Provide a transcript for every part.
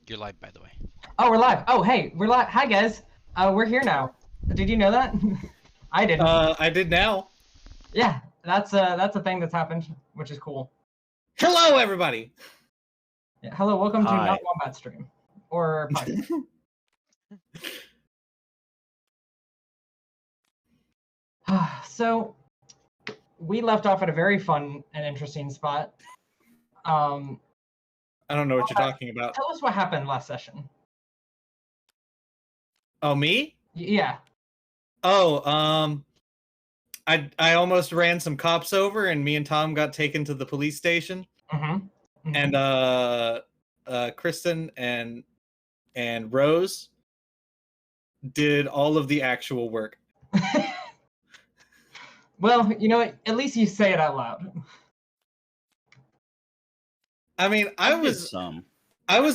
You're live, by the way. Oh, we're live. Oh, hey, we're live. Hi, guys. We're here now. Did you know that? I didn't. I did now. Yeah, that's a thing that's happened, which is cool. Hello, everybody. Yeah, hello, welcome to Hi. Not Wombat Stream or podcast. So, we left off at a very fun and interesting spot. I don't know what you're talking about. Tell us what happened last session. Oh, me? Yeah. Oh, I almost ran some cops over, and me and Tom got taken to the police station. Mm-hmm. And Kristin and Rose did all of the actual work. Well, you know what? At least you say it out loud. I mean, I was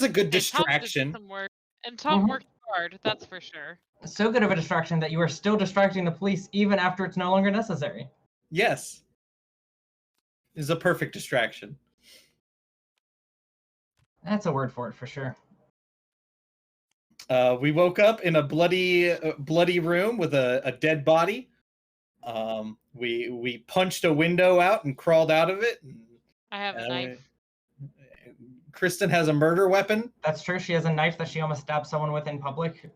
a good distraction. Tom did some work, and Tom worked hard. That's for sure. So good of a distraction that you are still distracting the police even after it's no longer necessary. Yes, it's a perfect distraction. That's a word for it, for sure. We woke up in a bloody room with a dead body. We punched a window out and crawled out of it. I have a knife. Kristin has a murder weapon. That's true. She has a knife that she almost stabbed someone with in public.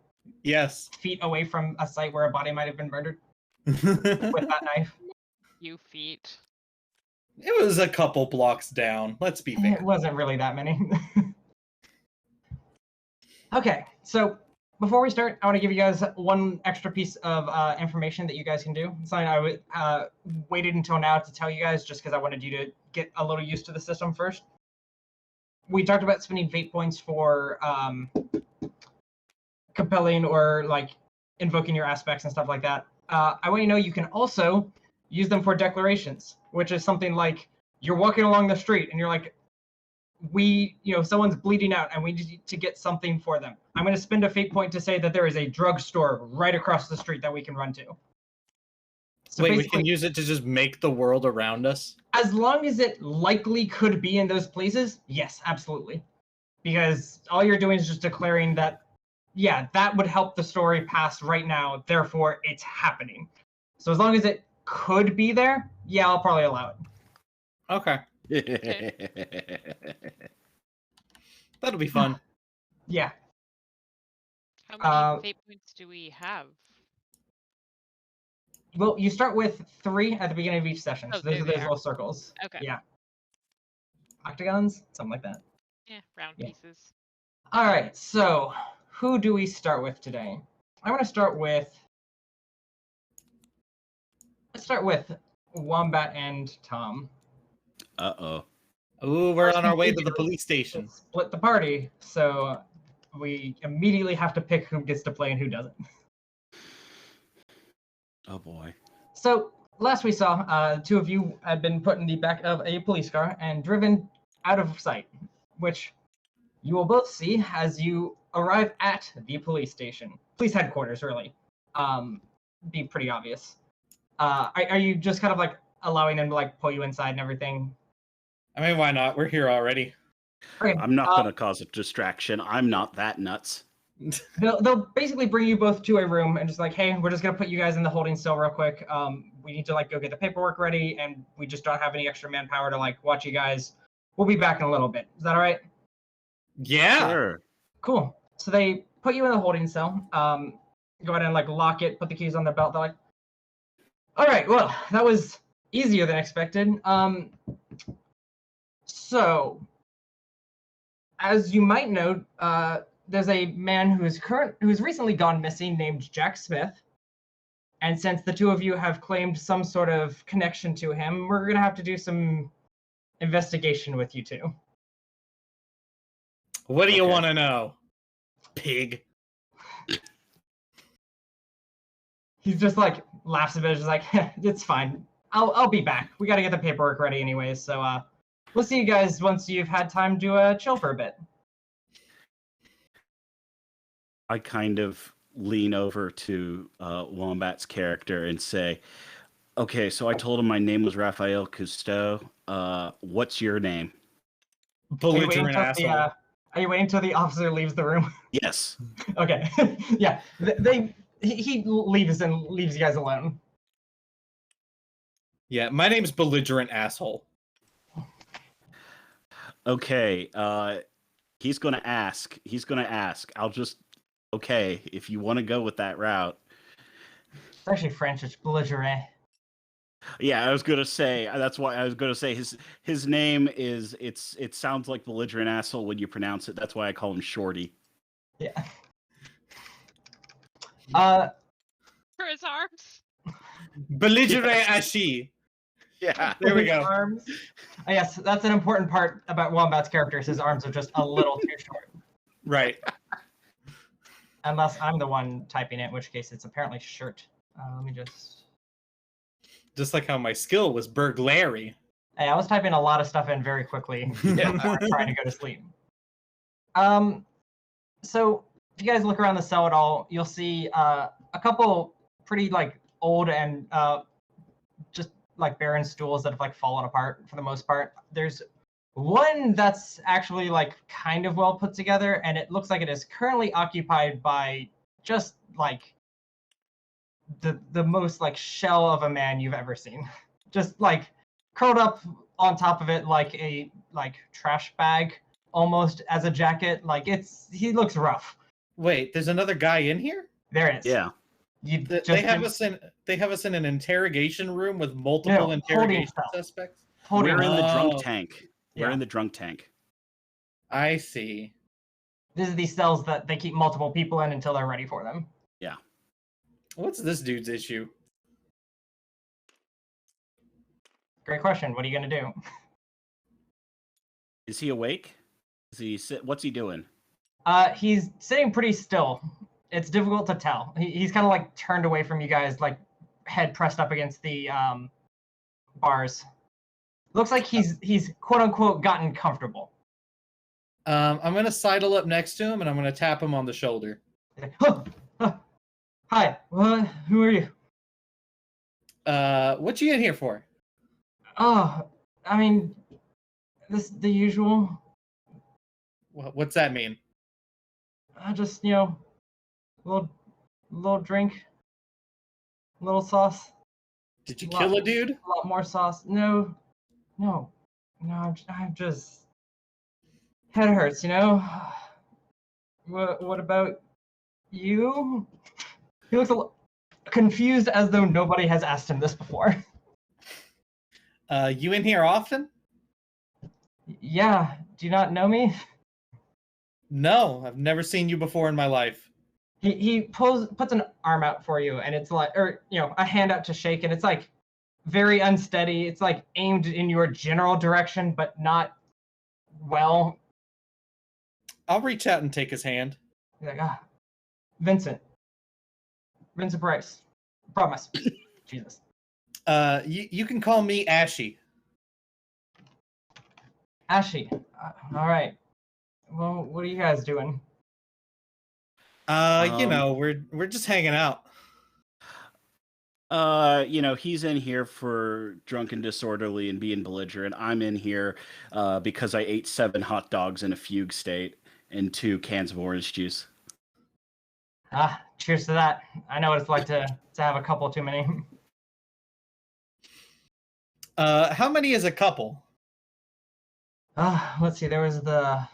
Yes. Feet away from a site where a body might have been murdered with that knife. You feet. It was a couple blocks down. Let's be fair. It wasn't really that many. Okay, so before we start, I want to give you guys one extra piece of information that you guys can do. Something I waited until now to tell you guys just because I wanted you to get a little used to the system first. We talked about spending fate points for compelling or like invoking your aspects and stuff like that. I want you to know you can also use them for declarations, which is something like you're walking along the street and you're like, someone's bleeding out and we need to get something for them. I'm going to spend a fate point to say that there is a drugstore right across the street that we can run to. So wait, we can use it to just make the world around us? As long as it likely could be in those places, yes, absolutely. Because all you're doing is just declaring that, yeah, that would help the story pass right now, therefore it's happening. So as long as it could be there, yeah, I'll probably allow it. Okay. That'll be fun. Yeah. How many fate points do we have? Well, you start with 3 at the beginning of each session. Oh, So those are there those they little circles. Okay. Yeah. Octagons? Something like that. Yeah, round Yeah. pieces. All right, so who do we start with today? I want to start with... Let's start with Wombat and Tom. Uh-oh. Ooh, we're on our way to the police station. Split the party, so we immediately have to pick who gets to play and who doesn't. Oh boy. So last we saw, 2 of you had been put in the back of a police car and driven out of sight, which you will both see as you arrive at the police station. Police headquarters, really. Be pretty obvious. Are you just kind of like allowing them to like pull you inside and everything? I mean, why not? We're here already. Okay. I'm not going to cause a distraction. I'm not that nuts. They'll basically bring you both to a room and just like, hey, we're just gonna put you guys in the holding cell real quick. We need to like go get the paperwork ready, and we just don't have any extra manpower to like watch you guys. We'll be back in a little bit. Is that all right? Yeah. Sure. Cool. So they put you in the holding cell. Go ahead and like lock it, put the keys on their belt. They're like, all right, well, that was easier than expected. So, as you might know, there's a man who's recently gone missing named Jack Smith. And since the 2 of you have claimed some sort of connection to him, we're going to have to do some investigation with you 2. What do you want to know, pig? He's just like laughs a bit, just like, it's fine. I'll be back. We got to get the paperwork ready anyways, so we'll see you guys once you've had time to chill for a bit. I kind of lean over to Wombat's character and say, okay, so I told him my name was Raphael Cousteau. What's your name? Belligerent asshole. Are you waiting till the officer leaves the room? Yes. Okay. Yeah. He leaves and leaves you guys alone. Yeah, my name's Belligerent Asshole. Okay. He's gonna ask. I'll just okay if you want to go with that route. It's actually French. It's belligerent. Yeah, I was gonna say that's why I was gonna say his name is it sounds like belligerent asshole when you pronounce it. That's why I call him Shorty. Yeah. For his arms. Belligerent Ashi. Yeah. There we his go. Arms. Yes, that's an important part about Wombat's characters. His arms are just a little too short. Right. Unless I'm the one typing it, in which case it's apparently shirt. Let me just... Just like how my skill was burglary. Hey, I was typing a lot of stuff in very quickly. Yeah. Trying to go to sleep. So if you guys look around the cell at all, you'll see a couple pretty like old and just like barren stools that have like fallen apart for the most part. There's one that's actually like kind of well put together, and it looks like it is currently occupied by just like the most like shell of a man you've ever seen. Just like curled up on top of it like a like trash bag almost as a jacket. Like he looks rough. Wait, there's another guy in here? There it is. Yeah. You They have us in an interrogation room with multiple holding interrogation stuff. suspects. holding We're in the drunk Oh. tank. Yeah. We're in the drunk tank. I see. These are these cells that they keep multiple people in until they're ready for them. What's this dude's issue? Great question. What are you gonna do? Is he awake? What's he doing? He's sitting pretty still. It's difficult to tell. He's kind of like turned away from you guys, like head pressed up against the bars. Looks like he's quote unquote gotten comfortable. I'm gonna sidle up next to him and I'm gonna tap him on the shoulder. He's like, "Huh, huh. Hi, who are you? What you in here for? Oh, I mean, the usual. What's that mean? Just little drink, little sauce, Did you kill a dude? a lot more sauce. No. I'm just head hurts. What about you? He looks a little confused, as though nobody has asked him this before. You in here often? Yeah. Do you not know me? No, I've never seen you before in my life. He puts an arm out for you, and it's like, or a hand out to shake, and it's like very unsteady. It's like aimed in your general direction, but not well. I'll reach out and take his hand. He's like, Vincent Price, promise. Jesus. You can call me Ashy. Ashy. All right. Well, what are you guys doing? We're just hanging out. He's in here for drunk and disorderly and being belligerent. I'm in here because I ate 7 hot dogs in a fugue state and 2 cans of orange juice. Cheers to that. I know what it's like to have a couple too many. How many is a couple? Let's see. There was the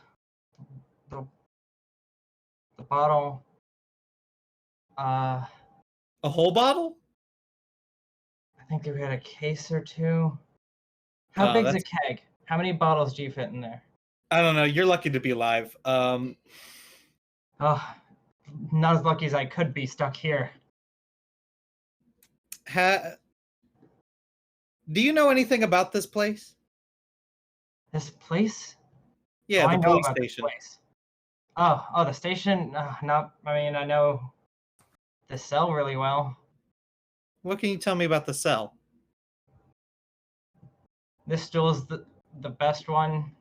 bottle. A whole bottle? I think we had a case or 2. How big's a keg? How many bottles do you fit in there? I don't know. You're lucky to be alive. Oh, not as lucky as I could be stuck here. Do you know anything about this place? This place? Yeah, I the know police about this station. place. Oh, the station? I know the cell really well. What can you tell me about the cell? This stool is the best one.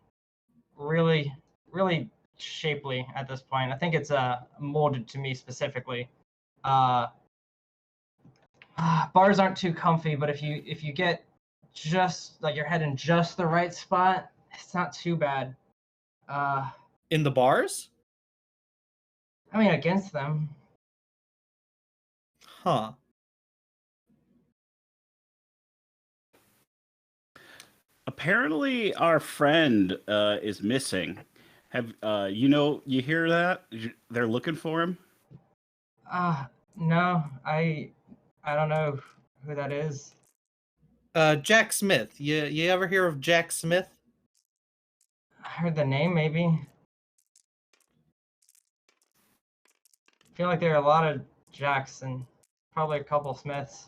Really, really shapely at this point. I think it's molded to me specifically. Bars aren't too comfy, but if you get just like your head in just the right spot, it's not too bad. In the bars? I mean, against them. Huh. Apparently, our friend is missing. Have you hear that? They're looking for him. No, I don't know who that is. Jack Smith. You ever hear of Jack Smith? I heard the name, maybe. I feel like there are a lot of Jacks and probably a couple Smiths.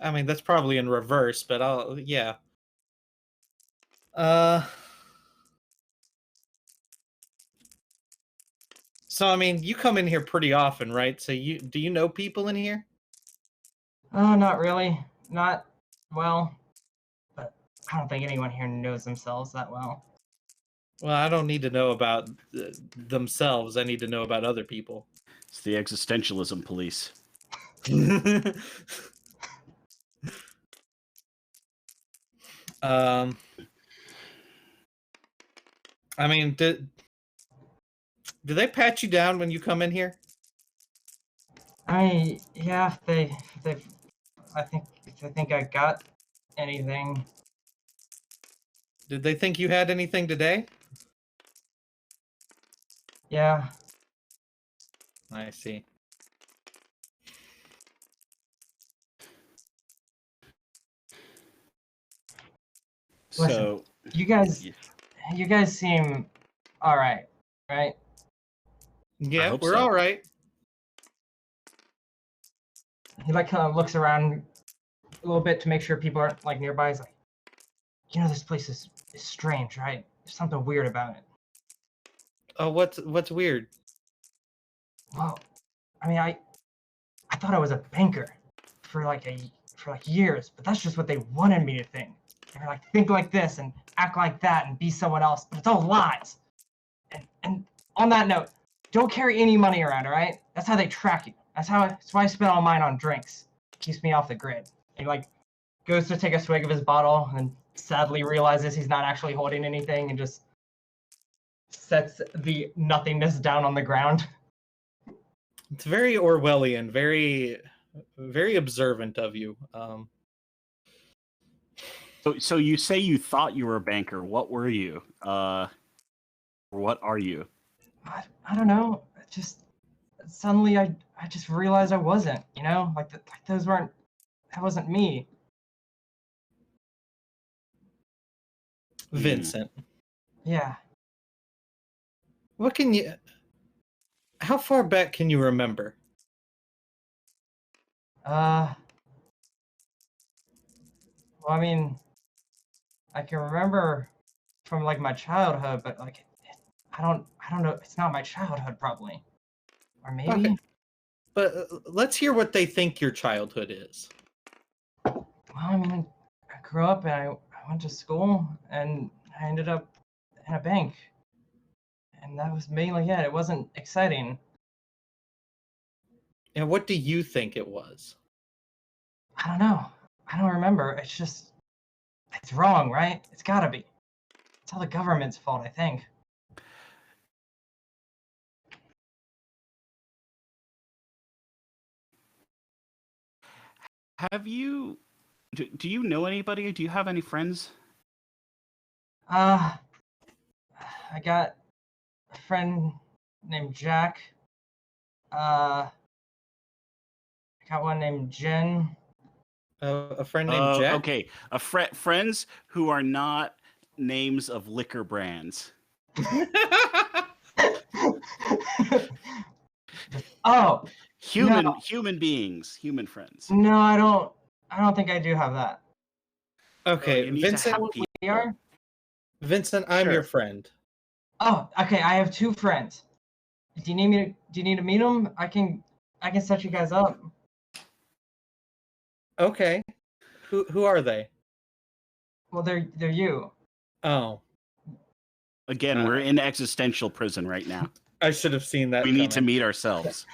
I mean, that's probably in reverse, but yeah. So I mean, you come in here pretty often, right? So do you know people in here? Oh, not really. Not well, but I don't think anyone here knows themselves that well. Well, I don't need to know about themselves. I need to know about other people. It's the existentialism police. I mean, do they pat you down when you come in here? Yeah, I think if they think I got anything. Did they think you had anything today? Yeah. I see. Listen, So you guys seem all right, right? Yeah, we're so. all right. He like kind of looks around a little bit to make sure people aren't like nearby. He's like, this place is strange, right? There's something weird about it. Oh, what's weird? Well, I mean, I thought I was a banker for years, but that's just what they wanted me to think. They were like, think like this and act like that and be someone else, but it's all lies. And on that note, don't carry any money around, all right? That's how they track you. That's why I spend all mine on drinks. Keeps me off the grid. And he like goes to take a swig of his bottle and sadly realizes he's not actually holding anything and just sets the nothingness down on the ground. It's very Orwellian, very, very observant of you. So you say you thought you were a banker. What were you? What are you? I don't know. Just suddenly I just realized I wasn't. Like that wasn't me. Vincent. Yeah. How far back can you remember? Well, I mean, I can remember from like my childhood, but like I don't know. It's not my childhood, probably, or maybe. Okay. But let's hear what they think your childhood is. Well, I mean, I grew up and I went to school and I ended up in a bank, and that was mainly it. It wasn't exciting. And what do you think it was? I don't know. I don't remember. It's wrong, right? It's gotta be. It's all the government's fault, I think. Do you know anybody? Do you have any friends? I got a friend named Jack. I got one named Jen. A friend named Jack? Okay, friends who are not names of liquor brands. Oh, human beings, human friends. No, I don't think I do have that. Okay, Vincent. We are? Vincent, I'm your friend. Oh, okay. I have two friends. Do you need to meet them? I can set you guys up. Okay. Who are they? Well, they're you. Oh. Again, we're in existential prison right now. I should have seen that. We need to meet ourselves.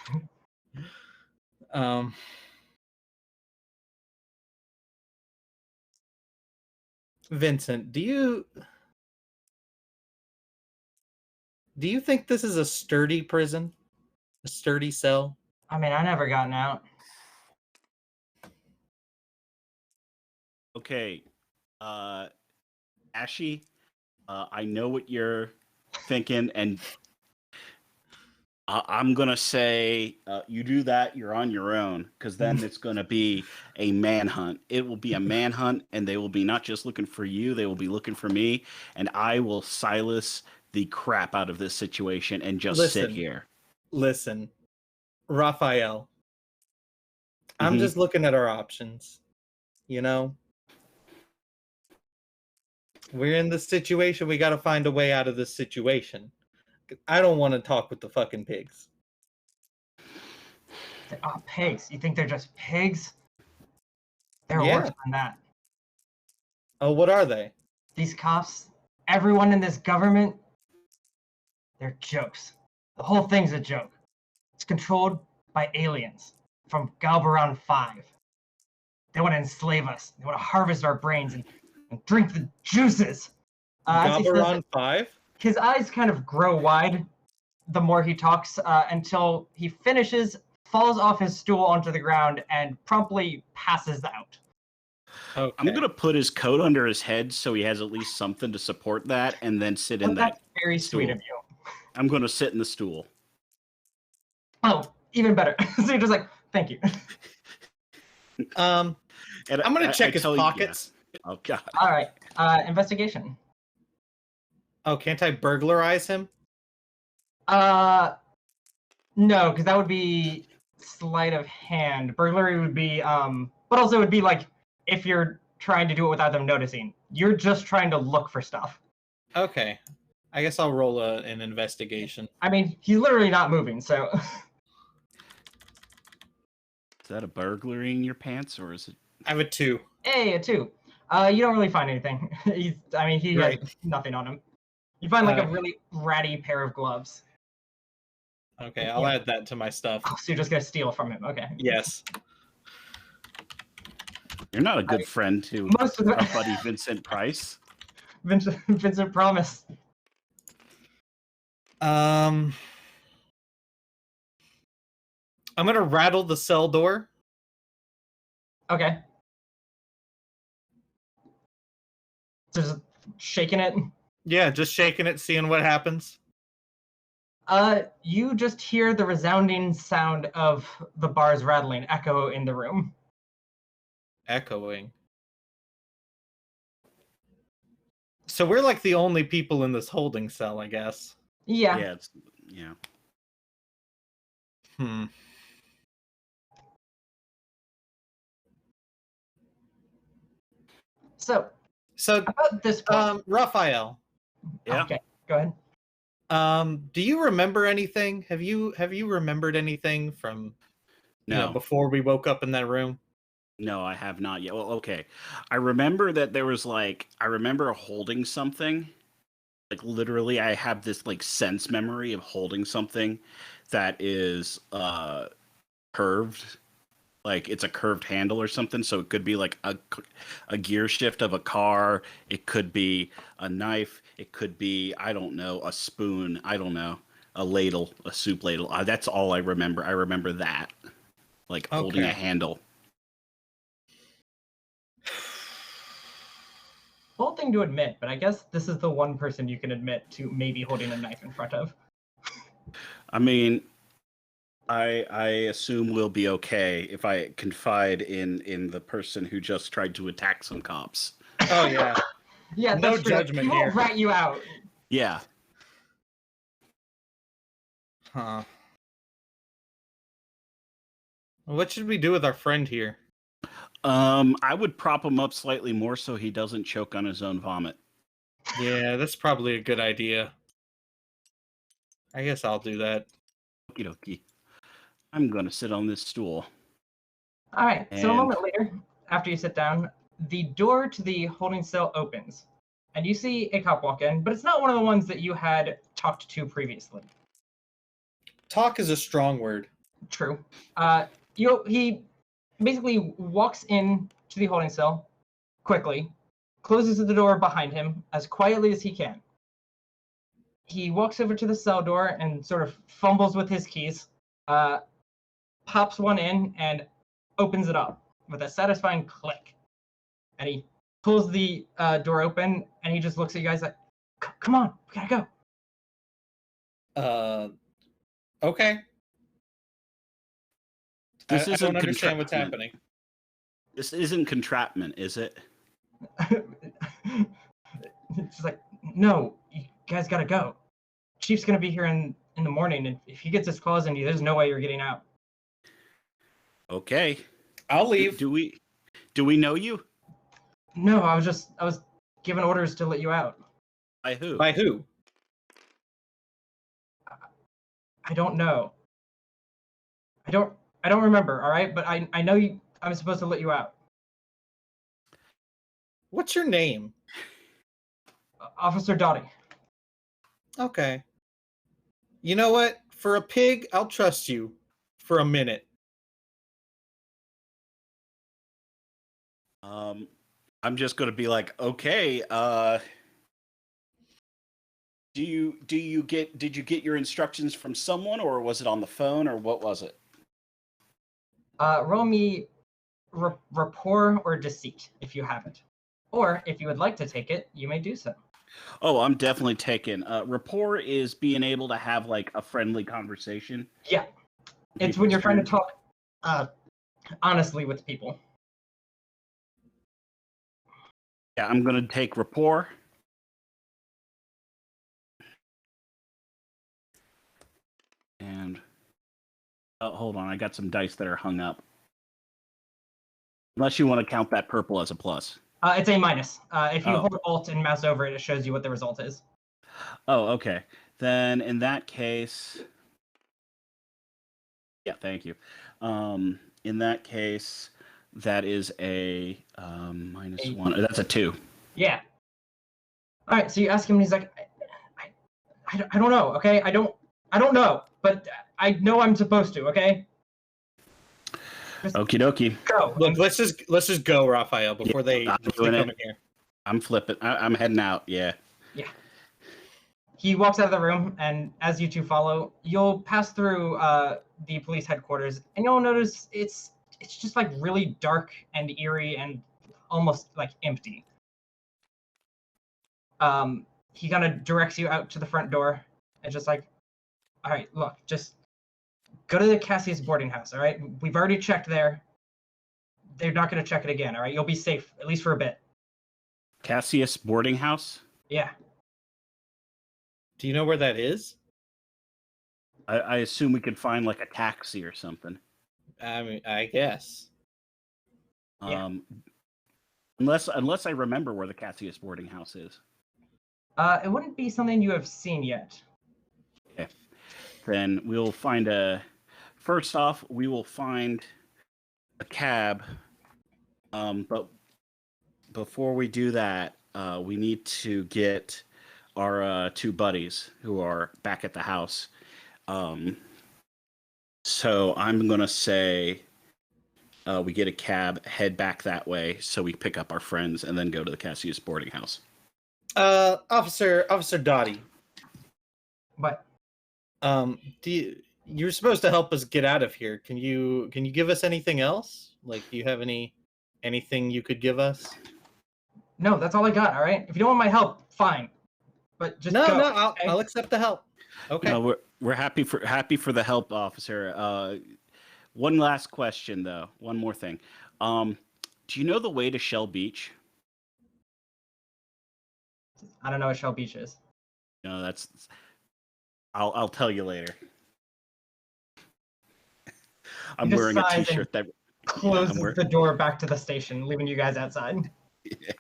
Vincent, do Do you think this is a sturdy prison? A sturdy cell? I mean, I never gotten out. Okay, Ashy, I know what you're thinking, and I'm gonna say you do that, you're on your own, because then it's gonna be a manhunt. It will be a manhunt, and they will be not just looking for you, they will be looking for me, and I will Silas the crap out of this situation and just sit here. Listen, Raphael, I'm just looking at our options. You know, we're in this situation. We got to find a way out of this situation. I don't want to talk with the fucking pigs. Oh, pigs. You think they're just pigs? They're Yeah. worse than that. Oh, what are they? These cops, everyone in this government, they're jokes. The whole thing's a joke. It's controlled by aliens from Galbaron 5. They want to enslave us. They want to harvest our brains and drink the juices. Galbaron 5? His eyes kind of grow wide the more he talks until he finishes, falls off his stool onto the ground, and promptly passes out. Okay. I'm going to put his coat under his head so he has at least something to support that, and then sit in that. That's very stool. sweet of you. I'm going to sit in the stool. Oh, even better. So you're just like, thank you. I'm going to check his pockets. Yeah. Oh, God. All right. Investigation. Oh, can't I burglarize him? No, because that would be sleight of hand. Burglary would be, but also it would be like if you're trying to do it without them noticing. You're just trying to look for stuff. Okay. I guess I'll roll an investigation. I mean, he's literally not moving, so. Is that a burglary in your pants, or is it? I have a 2. Hey, a 2. You don't really find anything. He Right. has nothing on him. You find like a really ratty pair of gloves. Okay, I'll add that to my stuff. Oh, so you're just gonna steal from him? Okay. Yes. You're not a good friend to Most of our buddy Vincent Price. Vincent Promise. I'm gonna rattle the cell door. Okay. Just shaking it. Yeah, just shaking it, seeing what happens. You just hear the resounding sound of the bars rattling echo in the room. Echoing. So we're like the only people in this holding cell, I guess. Yeah. Yeah. So about this point, Raphael. Yeah. Okay, go ahead. Do you remember anything? Have you remembered anything from before we woke up in that room? No, I have not yet. Well, okay. I remember that there was I remember holding something. Like literally I have this sense memory of holding something that is curved. Like it's a curved handle or something, so it could be like a gear shift of a car. It could be a knife. It could be, I don't know, a spoon. I don't know, a ladle, a soup ladle. That's all I remember. I remember that, holding a handle. Bold thing to admit, but I guess this is the one person you can admit to maybe holding a knife in front of. I mean, I assume we'll be okay if I confide in the person who just tried to attack some cops. Oh yeah. Yeah, no true. judgment he here. won't rat you out. Yeah. Huh. What should we do with our friend here? I would prop him up slightly more so he doesn't choke on his own vomit. Yeah, that's probably a good idea. I guess I'll do that. Okie dokie. I'm gonna sit on this stool. All right. So a moment later, after you sit down, the door to the holding cell opens, and you see a cop walk in, but it's not one of the ones that you had talked to Talk is a strong word. True. He basically walks in to the holding cell quickly, closes the door behind him as quietly as he can. he walks over to the cell door and sort of fumbles with his keys, pops one in, and opens it up with a satisfying click. And he pulls the door open, and he just looks at you guys like, come on, we gotta go. Okay. I don't understand what's happening. This isn't contraption, is it? It's like, no, you guys gotta go. Chief's gonna be here in the morning, and if he gets his claws into you, there's no way you're getting out. Okay. I'll leave. Do we know you? No, I was given orders to let you out. By who? By who? I don't know. I don't remember, all right? But I know I'm supposed to let you out. What's your name? Officer Dottie. Okay. You know what? For a pig, I'll trust you for a minute. I'm just gonna be like, okay. Did you get your instructions from someone, or was it on the phone, or what was it? Roll me rapport or deceit if you have it, or if you would like to take it, you may do so. Oh, I'm definitely taking. Rapport is being able to have like a friendly conversation. Yeah, it's when you're trying to talk honestly with people. Yeah, I'm gonna take rapport. And hold on, I got some dice that are hung up. Unless you want to count that purple as a plus. It's a minus. If you hold Alt and mouse over it, it shows you what the result is. Oh, okay. Then in that case, yeah, thank you. In that case, that is a -1. That's a 2. Yeah. All right. So you ask him, and he's like, I don't know. Okay, I don't know, but I know I'm supposed to. Okay. Okie dokie. Go. Look, let's just go, Raphael, before they come in here. I'm flipping. I'm heading out. Yeah. Yeah. He walks out of the room, and as you two follow, you'll pass through the police headquarters, and you'll notice it's just like really dark and eerie and almost like empty. He kind of directs you out to the front door and just like, all right, look, just go to the Cassius boarding house, all right? We've already checked there. They're not going to check it again, all right? You'll be safe, at least for a bit. Cassius boarding house? Yeah. Do you know where that is? I assume we could find like a taxi or something. I mean, I guess. Yeah. Unless I remember where the Cassius boarding house is. It wouldn't be something you have seen yet. Okay. Then we'll find first off, we will find a cab. But before we do that, we need to get our 2 buddies who are back at the house. So I'm going to say we get a cab, head back that way, so we pick up our friends, and then go to the Cassius boarding house. Officer Dottie. What? You're supposed to help us get out of here. Can you give us anything else? Like, do you have anything you could give us? No, that's all I got. All right. If you don't want my help, fine. But just no, go, I'll accept the help. Okay. No, we're happy for the help, officer. One last question though. One more thing. Do you know the way to Shell Beach? I don't know what Shell Beach is. No, I'll tell you later. I'm wearing a t-shirt that closes the door back to the station, leaving you guys outside. Yeah.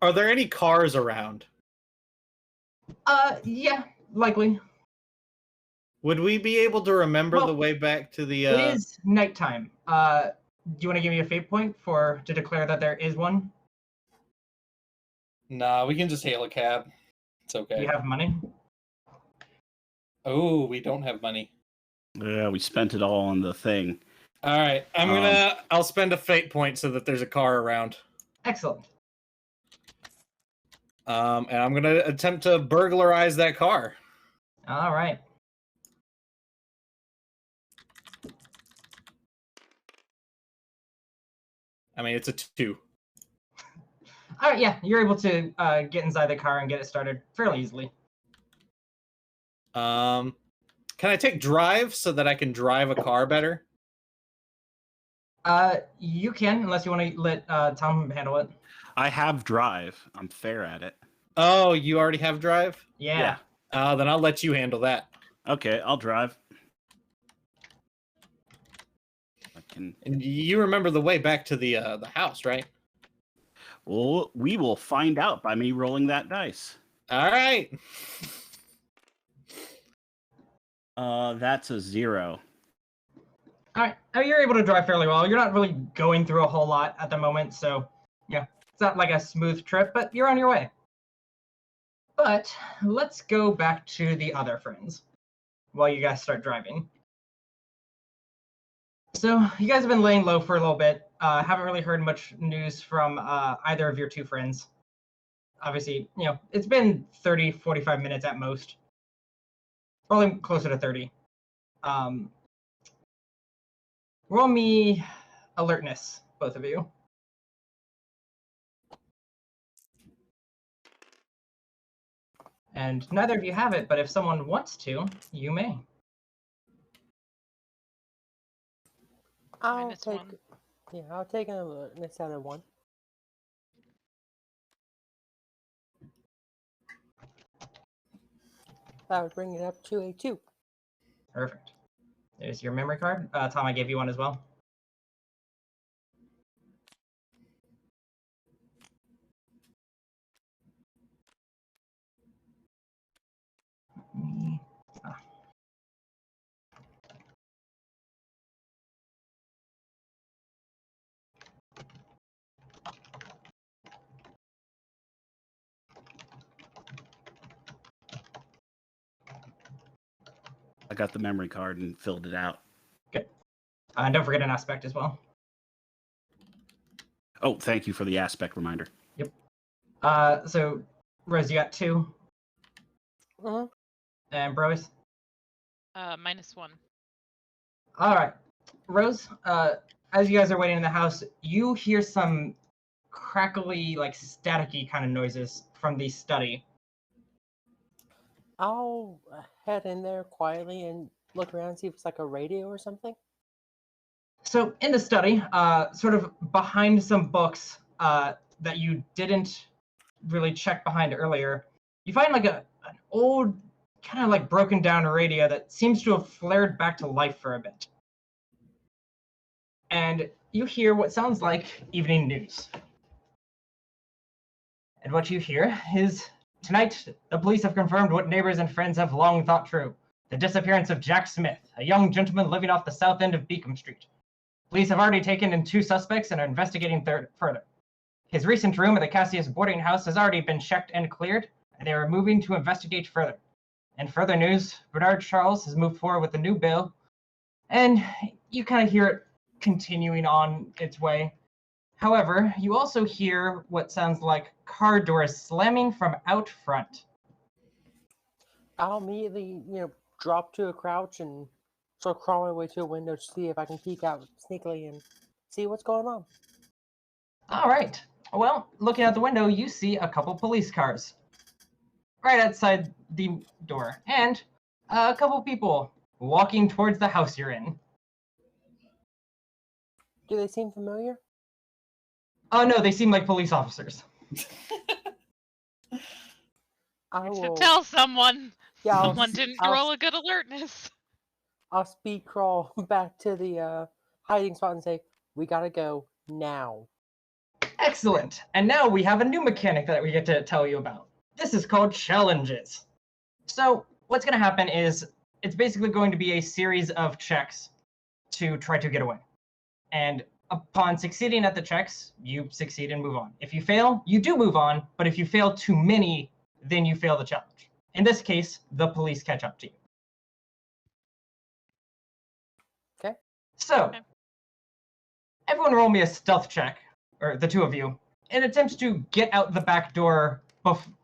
Are there any cars around? Yeah, likely. Would we be able to remember the way back to the? It is nighttime. Do you want to give me a fate point to declare that there is one? Nah, we can just hail a cab. It's okay. Do you have money? Oh, we don't have money. Yeah, we spent it all on the thing. All right, I'll spend a fate point so that there's a car around. Excellent. And I'm gonna attempt to burglarize that car. All right. I mean, it's a 2. All right, yeah, you're able to get inside the car and get it started fairly easily. Can I take drive so that I can drive a car better? You can, unless you want to let Tom handle it. I have drive. I'm fair at it. Oh, you already have drive? Yeah. Then I'll let you handle that. Okay, I'll drive. I can. And you remember the way back to the house, right? Well, we will find out by me rolling that dice. All right. That's a 0. All right. Oh, you're able to drive fairly well. You're not really going through a whole lot at the moment, so yeah, it's not like a smooth trip, but you're on your way. But let's go back to the other friends while you guys start driving. So you guys have been laying low for a little bit. Haven't really heard much news from either of your two friends. Obviously, it's been 30, 45 minutes at most. Probably closer to 30. Roll me alertness, both of you. And neither of you have it, but if someone wants to, you may. I'll take an alertness out of 1. That would bring it up to a 2. Perfect. There's your memory card. Tom, I gave you one as well. I got the memory card and filled it out. Good. And don't forget an aspect as well. Oh, thank you for the aspect reminder. Yep. So, Rose, you got 2. Uh-huh. And Bros? -1. All right. Rose, as you guys are waiting in the house, you hear some crackly, like staticky kind of noises from the study. I'll head in there quietly and look around and see if it's like a radio or something. So in the study, sort of behind some books that you didn't really check behind earlier, you find like an old, kind of like broken down radio that seems to have flared back to life for a bit. And you hear what sounds like evening news. And what you hear is, tonight, the police have confirmed what neighbors and friends have long thought true. The disappearance of Jack Smith, a young gentleman living off the south end of Beacom Street. Police have already taken in 2 suspects and are investigating further. His recent room at the Cassius boarding house has already been checked and cleared, and they are moving to investigate further. In further news, Bernard Charles has moved forward with a new bill, and you kind of hear it continuing on its way. However, you also hear what sounds like car doors slamming from out front. I'll immediately, drop to a crouch and start crawling away to a window to see if I can peek out sneakily and see what's going on. All right. Well, looking out the window, you see a couple police cars right outside the door, and a couple people walking towards the house you're in. Do they seem familiar? Oh, no, they seem like police officers. I You will. should tell someone. Yeah, Someone didn't roll a good alertness. I'll speed crawl back to the hiding spot and say, "We gotta go now." Excellent. And now we have a new mechanic that we get to tell you about. This is called challenges. So what's going to happen is it's basically going to be a series of checks to try to get away. And upon succeeding at the checks, you succeed and move on. If you fail, you do move on. But if you fail too many, then you fail the challenge. In this case, the police catch up to you. Okay. So, everyone roll me a stealth check, or the 2 of you, in attempts to get out the back door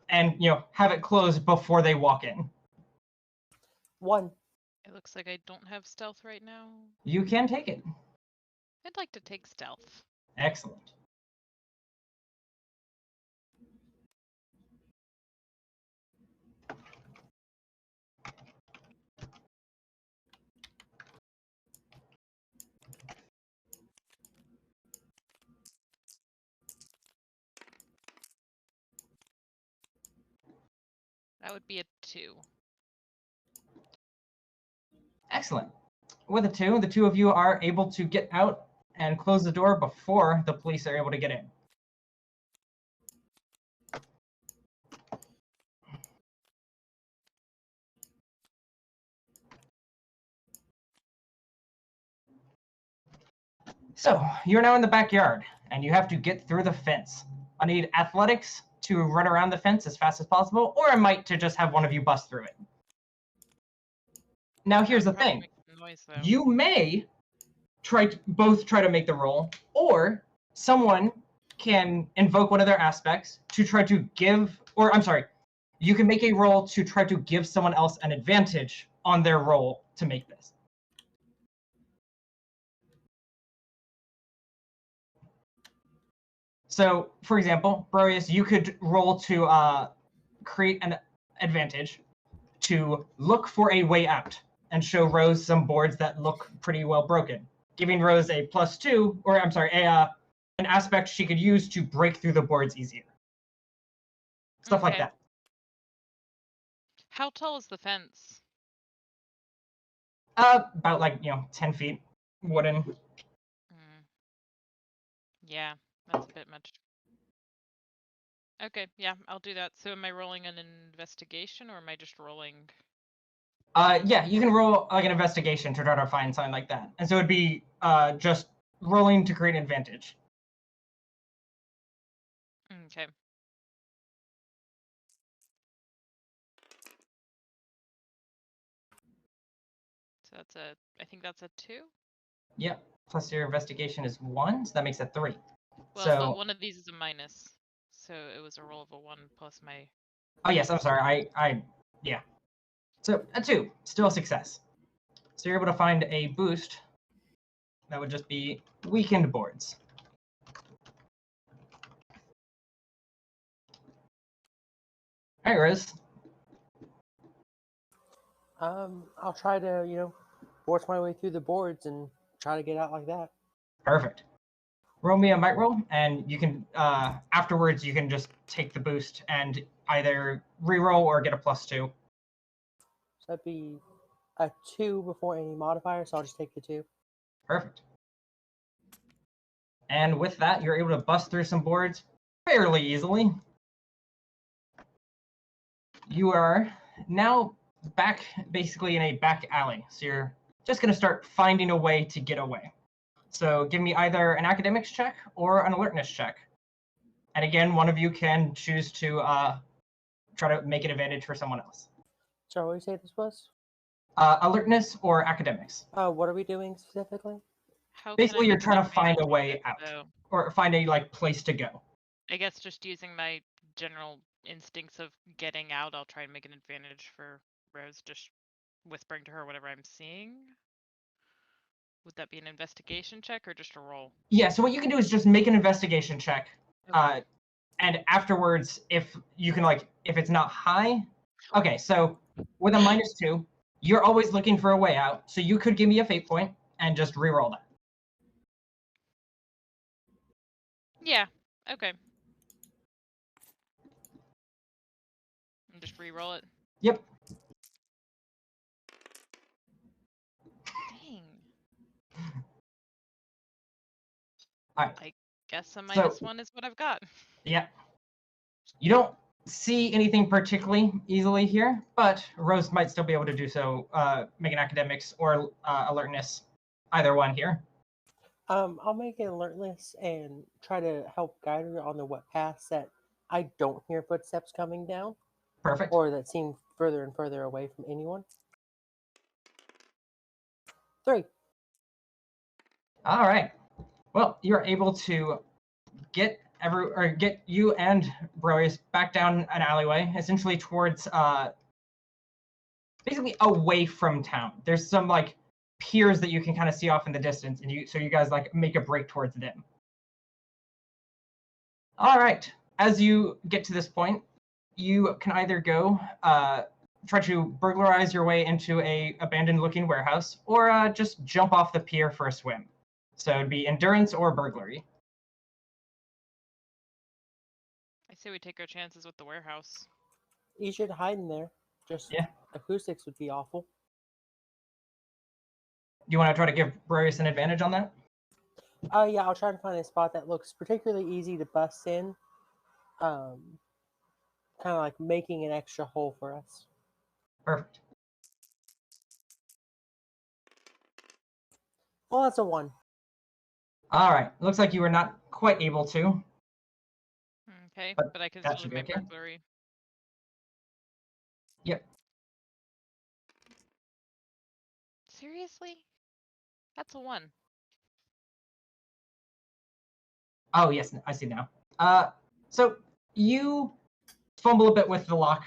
and have it closed before they walk in. 1. It looks like I don't have stealth right now. You can take it. I'd like to take stealth. Excellent. That would be a 2. Excellent. With a 2, the two of you are able to get out and close the door before the police are able to get in. So, you're now in the backyard, and you have to get through the fence. I need athletics to run around the fence as fast as possible, or a might to just have one of you bust through it. Now, here's the Probably thing. make some noise, though. You may both try to make the roll, or someone can invoke one of their aspects to try to give, or I'm sorry, you can make a roll to try to give someone else an advantage on their roll to make this. So, for example, Brorius, you could roll to create an advantage to look for a way out and show Rose some boards that look pretty well broken, giving Rose a +2, or I'm sorry, an aspect she could use to break through the boards easier. Stuff like Okay. that. How tall is the fence? About 10 feet, wooden. Yeah, that's a bit much. Okay, yeah, I'll do that. So am I rolling an investigation, or am I just rolling? Yeah, you can roll like an investigation to try to find something like that. And so it'd be just rolling to create an advantage. Okay. So I think that's a 2? Yep. Plus your investigation is 1, so that makes it 3. Well, So but one of these is a minus. So it was a roll of a 1 plus my... oh yes, I'm sorry. Yeah. So a 2, still a success. So you're able to find a boost. That would just be weakened boards. All right, Riz. I'll try to, force my way through the boards and try to get out like that. Perfect. Roll me a might roll, and you can afterwards you can just take the boost and either re-roll or get a +2. So that'd be a 2 before any modifier, so I'll just take the 2. Perfect. And with that, you're able to bust through some boards fairly easily. You are now back basically in a back alley. So you're just going to start finding a way to get away. So give me either an academics check or an alertness check. And again, one of you can choose to try to make an advantage for someone else. So what do you say this was? Alertness or academics. What are we doing specifically? How Basically, can I you're make trying an to find a advantage way with it, out. though? Or find a place to go. I guess just using my general instincts of getting out, I'll try and make an advantage for Rose, just whispering to her whatever I'm seeing. Would that be an investigation check or just a roll? Yeah, so what you can do is just make an investigation check. Okay. And afterwards, if you can if it's not high, okay, so with a -2, you're always looking for a way out. So you could give me a fate point and just re-roll that. Yeah, okay. And just re-roll it. Yep. Dang. All right. I guess a -1 is what I've got. Yeah. You don't see anything particularly easily here, but Rose might still be able to do so. Make an academics or alertness, either one here. I'll make an alertness and try to help guide her on the paths that I don't hear footsteps coming down, Perfect. or that seem further and further away from anyone. 3. All right. Well, you're able to get get you and Broius back down an alleyway, essentially towards basically away from town. There's some like piers that you can kind of see off in the distance, and you guys like make a break towards them. All right. As you get to this point, you can either go try to burglarize your way into a abandoned-looking warehouse, or just jump off the pier for a swim. So it'd be endurance or burglary. I say we take our chances with the warehouse. Easier to hide in there. Just Yeah. acoustics would be awful. Do you want to try to give Broius an advantage on that? Yeah, I'll try to find a spot that looks particularly easy to bust in. Kind of like making an extra hole for us. Perfect. Well, that's a 1. All right. Looks like you were not quite able to. Okay, But but I can that still should do be my okay. burglary. Yep. Seriously? That's a 1. Oh, yes, I see now. So you fumble a bit with the lock,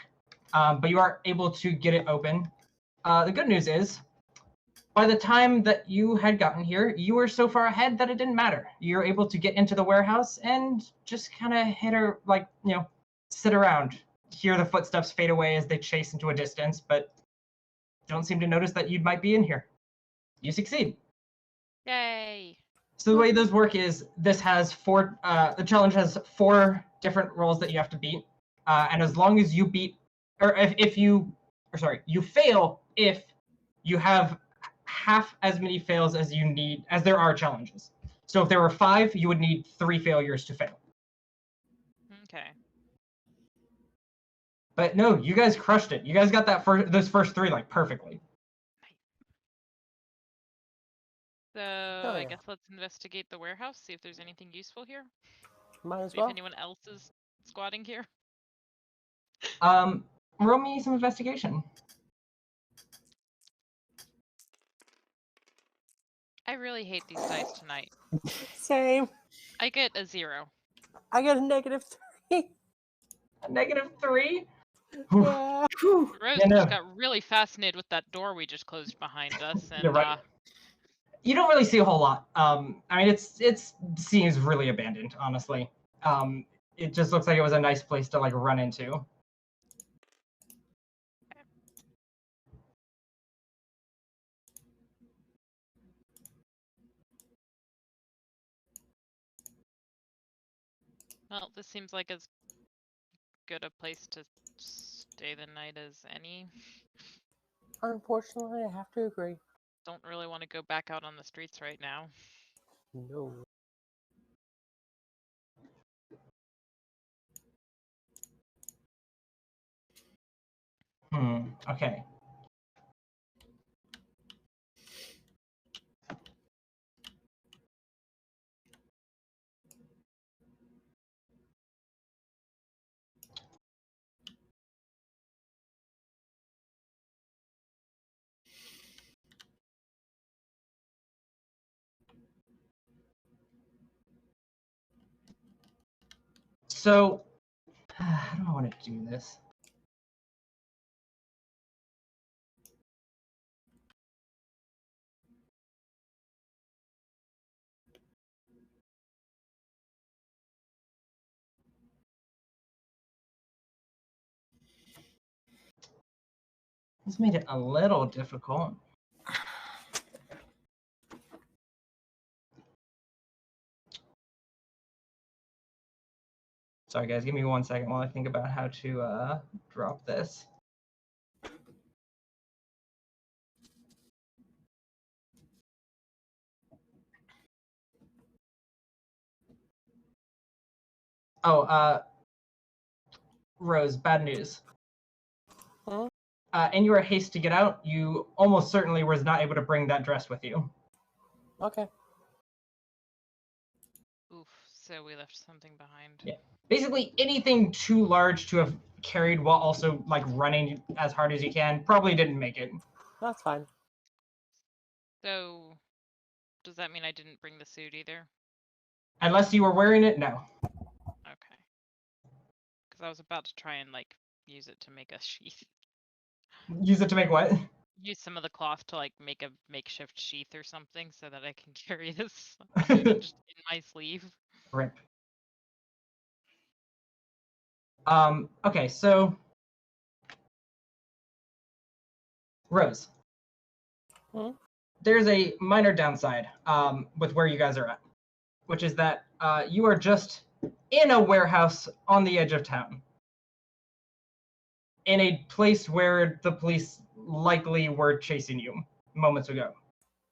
but you are able to get it open. The good news is, by the time that you had gotten here, you were so far ahead that it didn't matter. You're able to get into the warehouse and just kind of sit around, hear the footsteps fade away as they chase into a distance, but don't seem to notice that you might be in here. You succeed. Yay! So the way those work is this has the challenge has 4 different roles that you have to beat. And as long as you beat, you fail if you have half as many fails as you need, as there are challenges. So if there were 5, you would need 3 failures to fail. Okay. But no, you guys crushed it. You guys got those first 3 like perfectly. So yeah. I guess let's investigate the warehouse, see if there's anything useful here. Might as See well. if anyone else is squatting here. Roll me some investigation. I really hate these dice tonight. Same. I get a 0. I got a -3. A -3? Yeah. Rose Yeah, no. just got really fascinated with that door we just closed behind us, and You're right. You don't really see a whole lot. I mean, it seems really abandoned, honestly. It just looks like it was a nice place to like run into. well, this seems like as good a place to stay the night as any. Unfortunately, I have to agree. Don't really want to go back out on the streets right now. No. Okay. So, how do I want to do this? This made it a little difficult. Sorry, guys. Give me 1 second while I think about how to drop this. Oh, Rose, bad news. Huh? In your haste to get out, you almost certainly was not able to bring that dress with you. Okay. Oof, so we left something behind. Yeah. Basically, anything too large to have carried while also like running as hard as you can probably didn't make it. That's fine. So, does that mean I didn't bring the suit either? Unless you were wearing it, no. Because I was about to try and like use it to make a sheath. Use it to make what? Use some of the cloth to like make a makeshift sheath or something so that I can carry this suit just in my sleeve. Rip. Okay, so Rose. Hmm? There's a minor downside with where you guys are at, which is that you are just in a warehouse on the edge of town, in a place where the police likely were chasing you moments ago.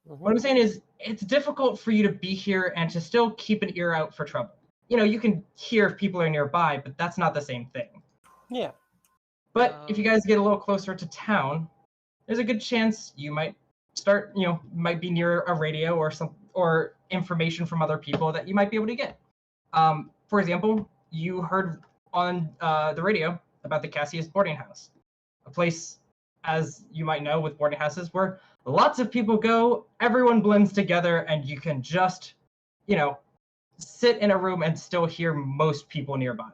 What I'm saying is, it's difficult for you to be here and to still keep an ear out for trouble. You know, you can hear if people are nearby, but that's not the same thing. Yeah. But if you guys get a little closer to town, there's a good chance you might start, might be near a radio or information from other people that you might be able to get. For example, you heard on the radio about the Cassius boarding house, a place, as you might know, with boarding houses where lots of people go, everyone blends together, and you can just, sit in a room and still hear most people nearby.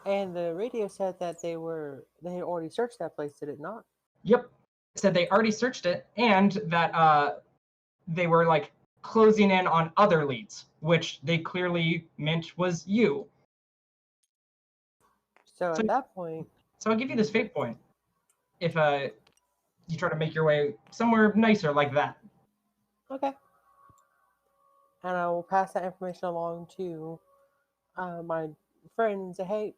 And the radio said that they had already searched that place, did it not? Yep. Said they already searched it and that they were like closing in on other leads, which they clearly meant was you. So So- at that point, So I'll give you this fate point if you try to make your way somewhere nicer like that. okay. And I will pass that information along to my friend and say, hey,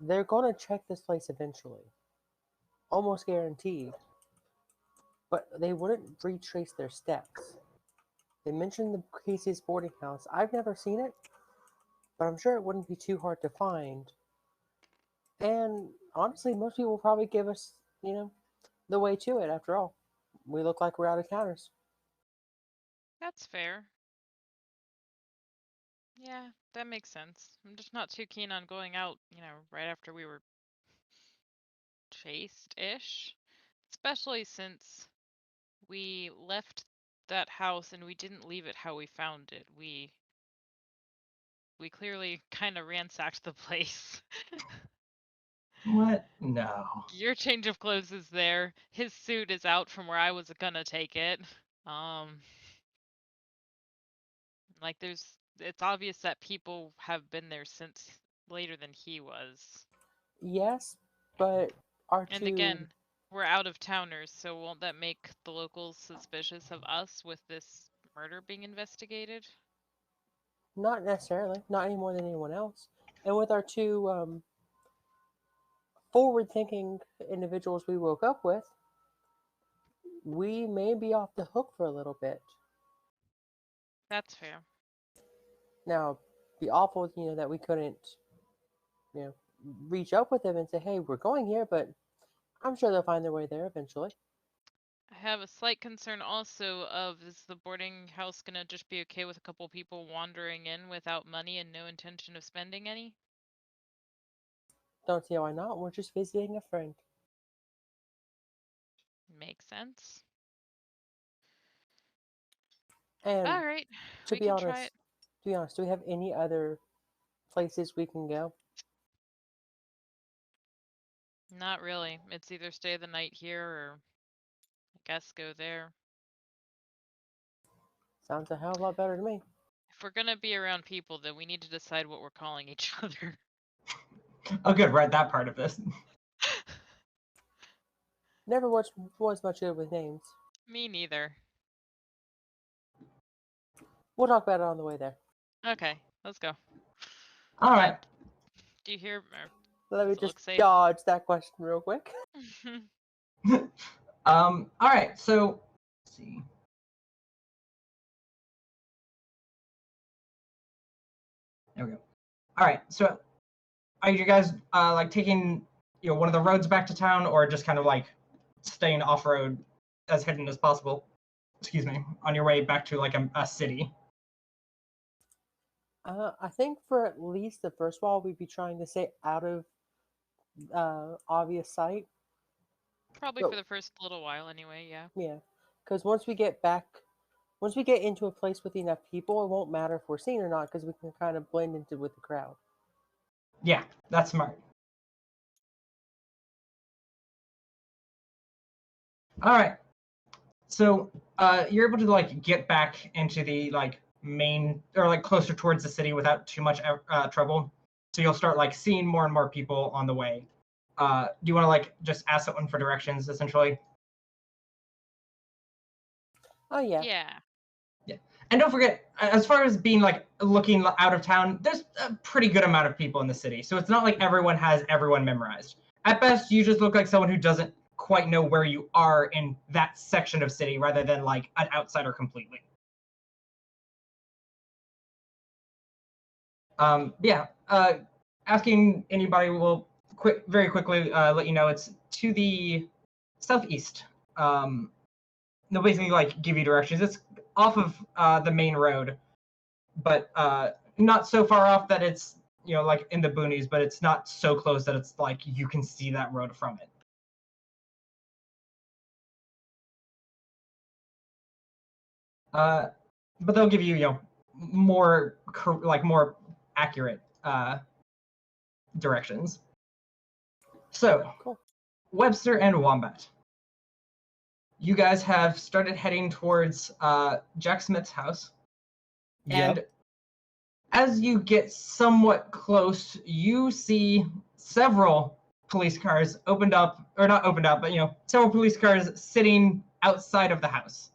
they're going to check this place eventually. Almost guaranteed. But they wouldn't retrace their steps. They mentioned the Casey's boarding house. I've never seen it, but I'm sure it wouldn't be too hard to find. And honestly, most people will probably give us, the way to it after all. We look like we're out of towners. That's fair. Yeah, that makes sense. I'm just not too keen on going out, right after we were chased-ish. Especially since we left that house and we didn't leave it how we found it. We clearly kind of ransacked the place. What? No. Your change of clothes is there. His suit is out from where I was gonna take it. Like it's obvious that people have been there since later than he was. Yes, but And again, we're out of towners, so won't that make the locals suspicious of us with this murder being investigated? Not necessarily. Not any more than anyone else. And with our two forward-thinking individuals we woke up with, we may be off the hook for a little bit. That's fair. Now, be awful, that we couldn't, reach up with them and say, hey, we're going here, but I'm sure they'll find their way there eventually. I have a slight concern also of, is the boarding house gonna just be okay with a couple people wandering in without money and no intention of spending any? Don't see why not. We're just visiting a friend. Makes sense. And All right, to we be can honest, try it. do we have any other places we can go? Not really. It's either stay the night here or I guess go there. Sounds a hell of a lot better to me. If we're gonna be around people, then we need to decide what we're calling each other. Oh, good. Read that part of this. Never was much good with names. Me neither. We'll talk about it on the way there. Okay, let's go. All right. Do you hear? Let me Does it look just safe? dodge that question real quick. All right. So, let's see. There we go. All right. So, are you guys like taking one of the roads back to town, or just kind of like staying off road as hidden as possible? Excuse me. On your way back to like a city. I think for at least the first while, we'd be trying to stay out of obvious sight. Probably But- for the first little while, anyway. Yeah. Yeah, because once we get into a place with enough people, it won't matter if we're seen or not, because we can kind of blend into with the crowd. Yeah, that's smart. All right. So you're able to like get back into the like main or like closer towards the city without too much trouble. So you'll start like seeing more and more people on the way. Do you want to like just ask someone for directions essentially? Oh yeah. Yeah. And don't forget, as far as being like looking out of town, there's a pretty good amount of people in the city. So it's not like everyone has everyone memorized. At best, you just look like someone who doesn't quite know where you are in that section of city rather than like an outsider completely. Asking anybody will very quickly let you know it's to the southeast. They'll basically like give you directions. It's off of the main road, but not so far off that it's like in the boonies, but it's not so close that it's like you can see that road from it. But they'll give you more more accurate directions. So, Cool. Webster and Wombat, you guys have started heading towards Jack Smith's house. Yep. And as you get somewhat close, you see several police cars opened up, or not opened up, but several police cars sitting outside of the house.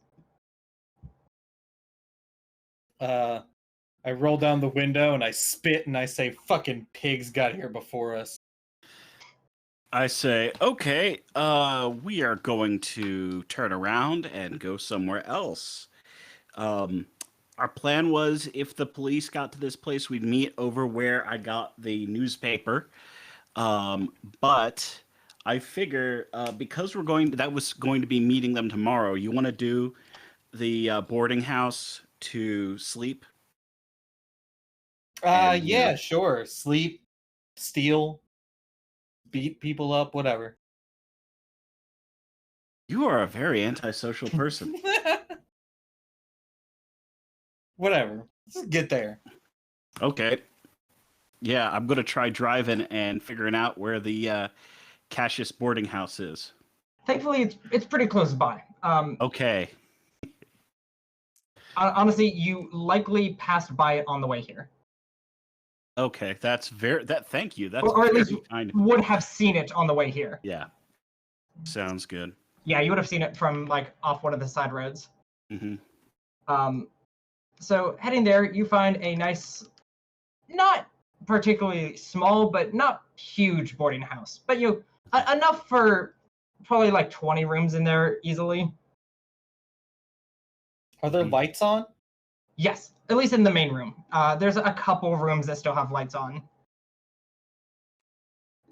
I roll down the window and I spit and I say, "Fucking pigs got here before us." I say, okay, we are going to turn around and go somewhere else. Our plan was if the police got to this place, we'd meet over where I got the newspaper. But I figure because that was going to be meeting them tomorrow, you want to do the boarding house to sleep? Yeah, sure. Sleep, steal, beat people up, whatever. You are a very antisocial person. Whatever. Let's get there. Okay. Yeah, I'm going to try driving and figuring out where the Cassius boarding house is. Thankfully, it's pretty close by. Okay. Honestly, you likely passed by it on the way here. Okay, thank you. That's or at least kind of, would have seen it on the way here. yeah. Sounds good. Yeah, you would have seen it from like off one of the side roads. Mm-hmm. So heading there, you find a nice, not particularly small, but not huge boarding house, but enough for probably like 20 rooms in there easily. Are there lights on? Yes, at least in the main room. There's a couple rooms that still have lights on.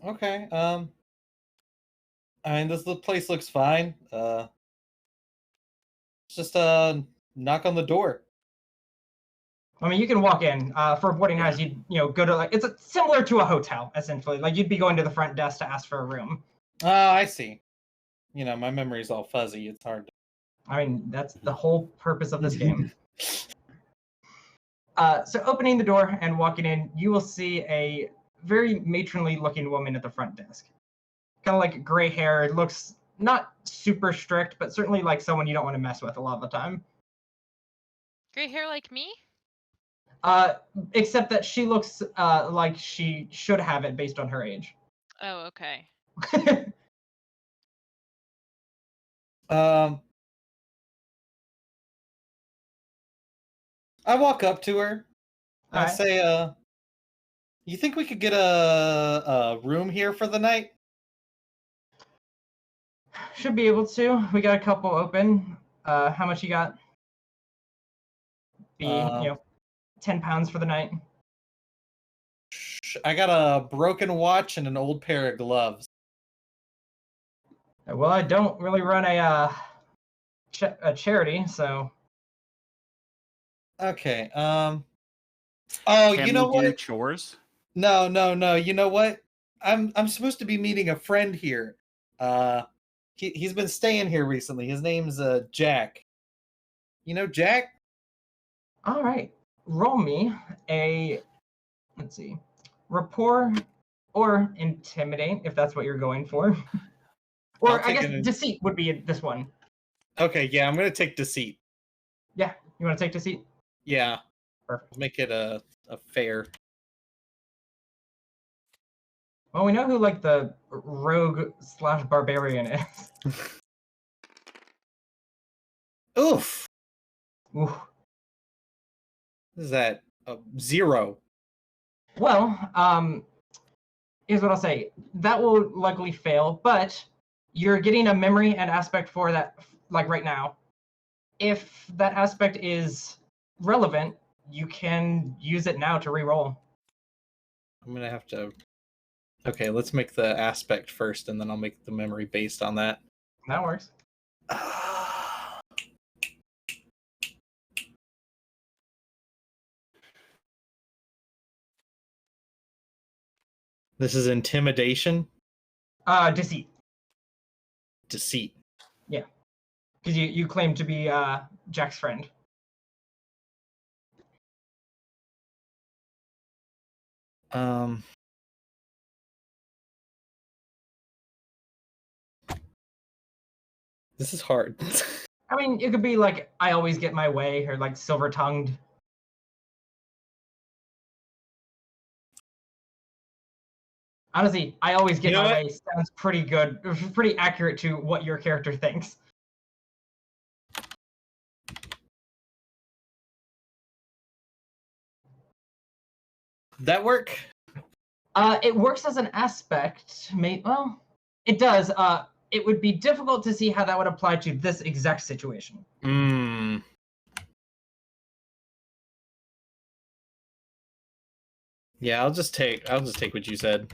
Okay. I mean, this place looks fine. Just knock on the door. I mean, you can walk in. For a boarding house, you go to like similar to a hotel essentially. Like you'd be going to the front desk to ask for a room. Oh, I see. My memory's all fuzzy. It's hard to... I mean, that's the whole purpose of this game. So opening the door and walking in, you will see a very matronly looking woman at the front desk. Kind of like gray hair. It looks not super strict, but certainly like someone you don't want to mess with a lot of the time. Gray hair like me? Except that she looks like she should have it based on her age. Oh, okay. I walk up to her. I say, you think we could get a room here for the night? Should be able to. We got a couple open. How much you got? Be 10 pounds for the night. I got a broken watch and an old pair of gloves. Well, I don't really run a charity, so. Okay. Can you know we do what? chores? No. You know what? I'm supposed to be meeting a friend here. He's been staying here recently. His name's Jack. You know Jack? All right. Roll me a, let's see, rapport or intimidate if that's what you're going for. I'll Or I take guess deceit would be this one. Okay, yeah, I'm gonna take deceit. Yeah, you want to take deceit? Yeah. Perfect. Make it a fair. Well, we know who like the rogue / barbarian is. Oof. Ooh. What is that? 0. Well, here's what I'll say. That will likely fail, but you're getting a memory and aspect for that, like right now. If that aspect is relevant, you can use it now to reroll. I'm gonna have to. Okay, let's make the aspect first, and then I'll make the memory based on that. That works. This is intimidation. Deceit. Deceit. Yeah, because you claim to be Jack's friend. This is hard. I mean, it could be like I always get my way, or like silver tongued. Honestly, I always get You know my what? way sounds pretty good, pretty accurate to what your character thinks. That work? It works as an aspect. Well, it does. It would be difficult to see how that would apply to this exact situation. Yeah, I'll just take what you said.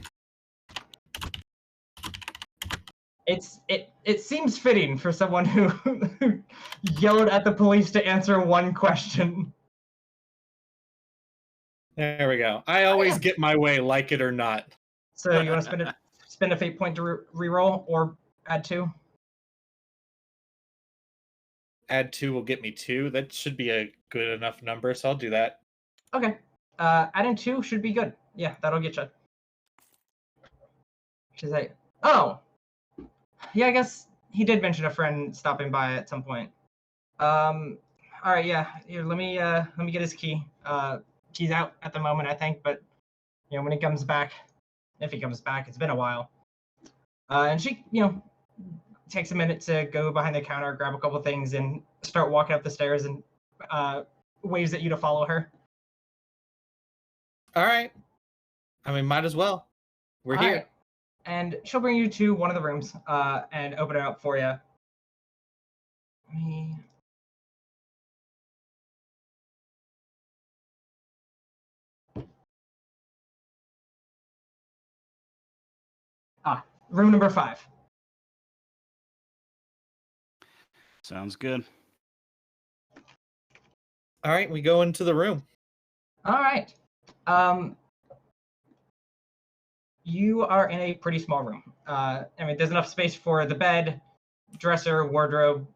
It seems fitting for someone who yelled at the police to answer one question. There we go. I always get my way, like it or not. So you want to spend a fate point to reroll or add 2? Add 2 will get me 2. That should be a good enough number, so I'll do that. Okay. Adding 2 should be good. Yeah, that'll get you. She's like, oh, yeah, I guess he did mention a friend stopping by at some point. All right, yeah. Here, let me get his key. He's out at the moment, I think, but when he comes back, if he comes back, it's been a while. And she, takes a minute to go behind the counter, grab a couple things, and start walking up the stairs, and waves at you to follow her. All right. I mean, might as well. We're All here. right. And she'll bring you to one of the rooms and open it up for you. Room number 5. Sounds good. All right, we go into the room. All right. You are in a pretty small room. I mean, there's enough space for the bed, dresser, wardrobe,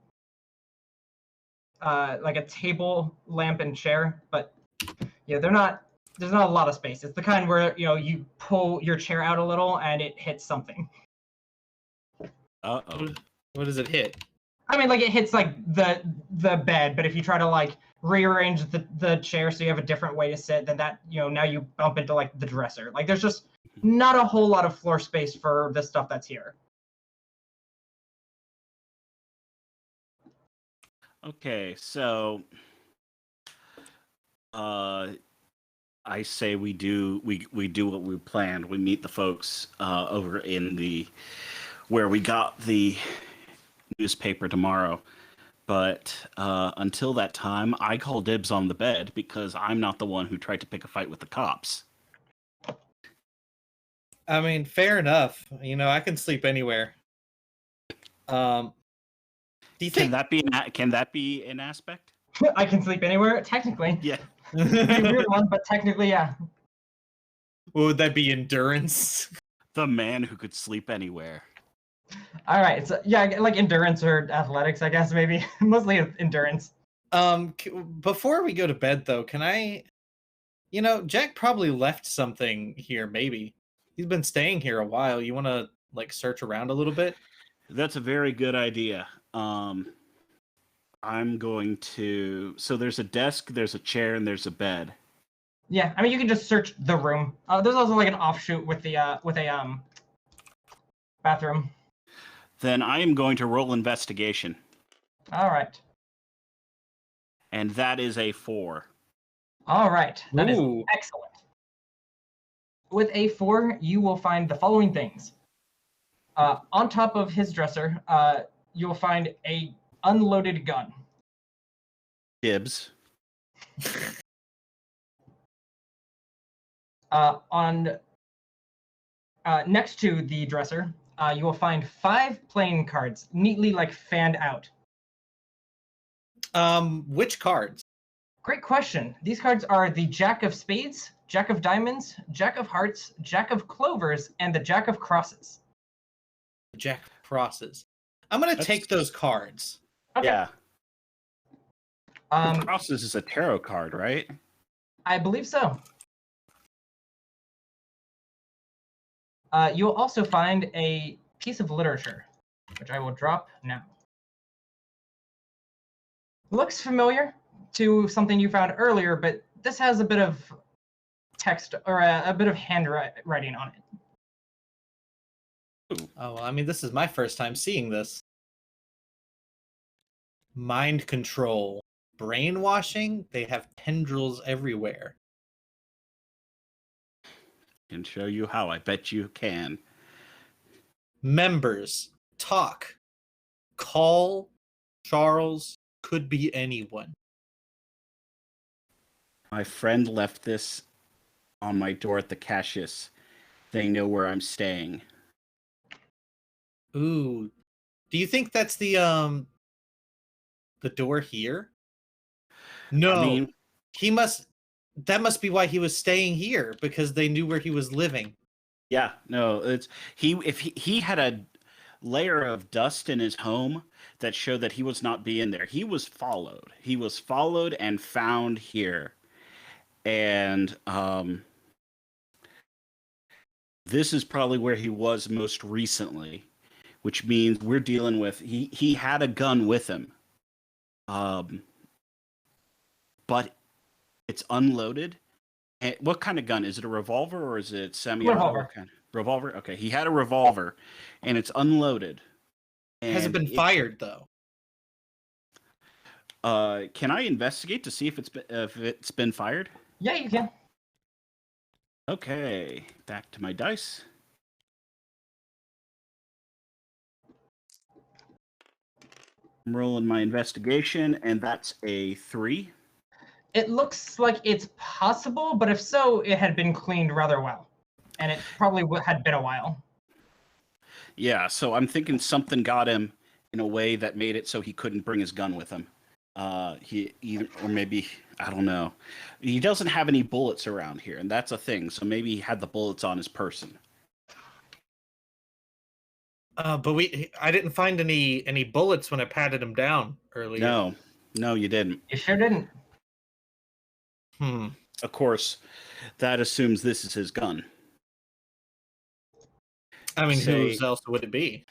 like a table, lamp, and chair. But there's not a lot of space. It's the kind where you pull your chair out a little and it hits something. Uh-oh. What does it hit? I mean, like it hits like the bed, but if you try to like rearrange the chair so you have a different way to sit, then that now you bump into like the dresser. Like there's just not a whole lot of floor space for the stuff that's here. Okay, so I say we do what we planned. We meet the folks over in where we got the newspaper tomorrow. But until that time, I call dibs on the bed because I'm not the one who tried to pick a fight with the cops. I mean, fair enough. I can sleep anywhere. Do you think Can that be an aspect? I can sleep anywhere, technically. Yeah. It's a weird one, but technically, yeah. What would that be? Endurance? The man who could sleep anywhere. All right, so yeah, like endurance or athletics, I guess maybe mostly endurance. Before we go to bed, though, can I? Jack probably left something here. Maybe He's been staying here a while. You want to like search around a little bit? That's a very good idea. I'm going to. So there's a desk, there's a chair, and there's a bed. Yeah, I mean you can just search the room. There's also like an offshoot with the bathroom. Then I am going to roll investigation, All right. and that is a 4. All right. That is Ooh. excellent. With a 4, you will find the following things. On top of his dresser, you will find a unloaded gun. Dibs. On next to the dresser, you will find 5 playing cards, neatly like fanned out. Which cards? Great question. These cards are the Jack of Spades, Jack of Diamonds, Jack of Hearts, Jack of Clovers, and the Jack of Crosses. Jack Crosses. I'm gonna That's- take those cards. Okay. Yeah. Um, Crosses is a tarot card, right? I believe so. You'll also find a piece of literature, which I will drop now. Looks familiar to something you found earlier, but this has a bit of text or a bit of handwriting on it. Oh, well, I mean, this is my first time seeing this. Mind control, brainwashing. They have tendrils everywhere. Can show you how. I bet you can. Members, talk. Call Charles. Could be anyone. My friend left this on my door at the Cassius. They know where I'm staying. Ooh. Do you think that's the door here? No. I mean, That must be why he was staying here, because they knew where he was living. yeah, no, it's if he had a layer of dust in his home that showed that he was not being there. He was followed. He was followed and found here. And this is probably where he was most recently, which means we're dealing with he had a gun with him. But it's unloaded. And what kind of gun? Is it a revolver or is it semi-auto? Revolver. Revolver? Okay, he had a revolver and it's unloaded. Has it been fired though? Can I investigate to see if it's been fired? Yeah, you can. Okay, back to my dice. I'm rolling my investigation, and that's a 3. It looks like it's possible, but if so, it had been cleaned rather well. And it probably had been a while. Yeah, so I'm thinking something got him in a way that made it so he couldn't bring his gun with him. Or maybe, I don't know. He doesn't have any bullets around here, and that's a thing. So maybe he had the bullets on his person. But I didn't find any bullets when I patted him down earlier. No, you didn't. You sure didn't. Of course, that assumes this is his gun. I mean, whose else would it be?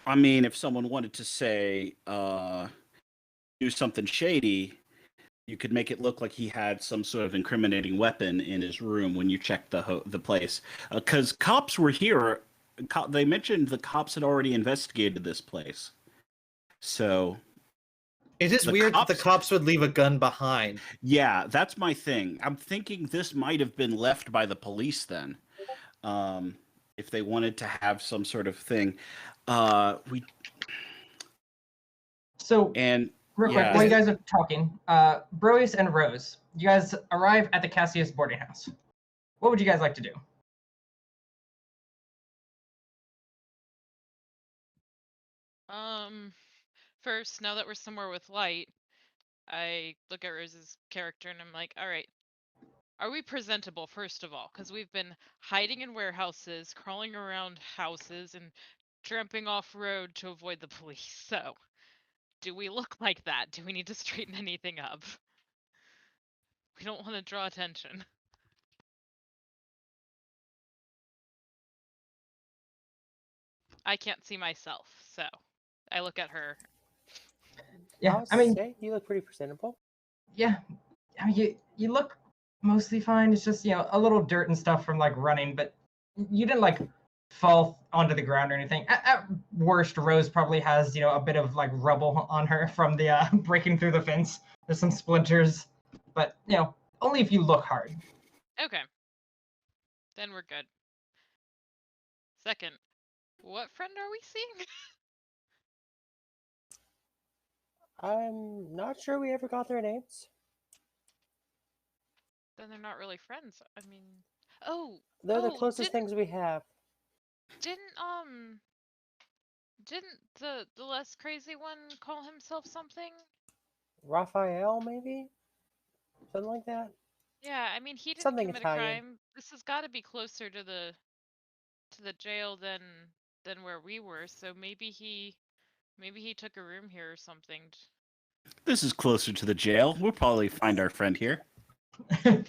I mean, if someone wanted to say, do something shady, you could make it look like he had some sort of incriminating weapon in his room when you checked the place. Because cops were here. They mentioned the cops had already investigated this place. So it is weird that the cops would leave a gun behind. Yeah, that's my thing. I'm thinking this might have been left by the police then. If they wanted to have some sort of thing. Real quick, while you guys are talking, Broyce and Rose, you guys arrive at the Cassius boarding house. What would you guys like to do? First, now that we're somewhere with light, I look at Rose's character and I'm like, all right, are we presentable, first of all? Because we've been hiding in warehouses, crawling around houses, and tramping off-road to avoid the police. So, do we look like that? Do we need to straighten anything up? We don't want to draw attention. I can't see myself, so I look at her. Yeah, I mean, say you look pretty presentable. yeah, I mean, you look mostly fine. It's just, a little dirt and stuff from like running, but you didn't like fall onto the ground or anything. At worst, Rose probably has, a bit of like rubble on her from the breaking through the fence. There's some splinters, but only if you look hard. Okay. Then we're good. Second, what friend are we seeing? I'm not sure we ever got their names. Then they're not really friends. I mean, oh, They're the closest things we have. Didn't the less crazy one call himself something? Raphael, maybe? Something like that? Yeah, I mean, he didn't Something commit Italian. a crime. This has got to be closer to the jail than where we were. So maybe he took a room here or something. This is closer to the jail. We'll probably find our friend here. Maybe,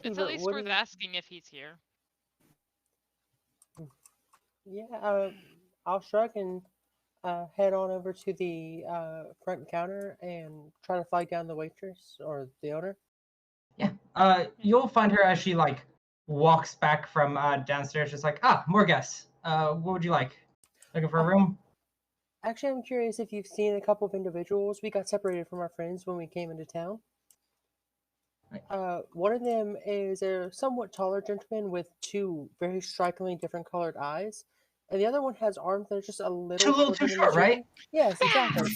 It's at least worth asking if he's here. Yeah, I'll shrug and head on over to the front counter and try to flag down the waitress or the owner. Yeah. You'll find her as she like walks back from downstairs, just like, more guests. What would you like? Looking for a room? Actually, I'm curious if you've seen a couple of individuals. We got separated from our friends when we came into town. One of them is a somewhat taller gentleman with two very strikingly different colored eyes. And the other one has arms that are just a little too short, right? Yes, exactly.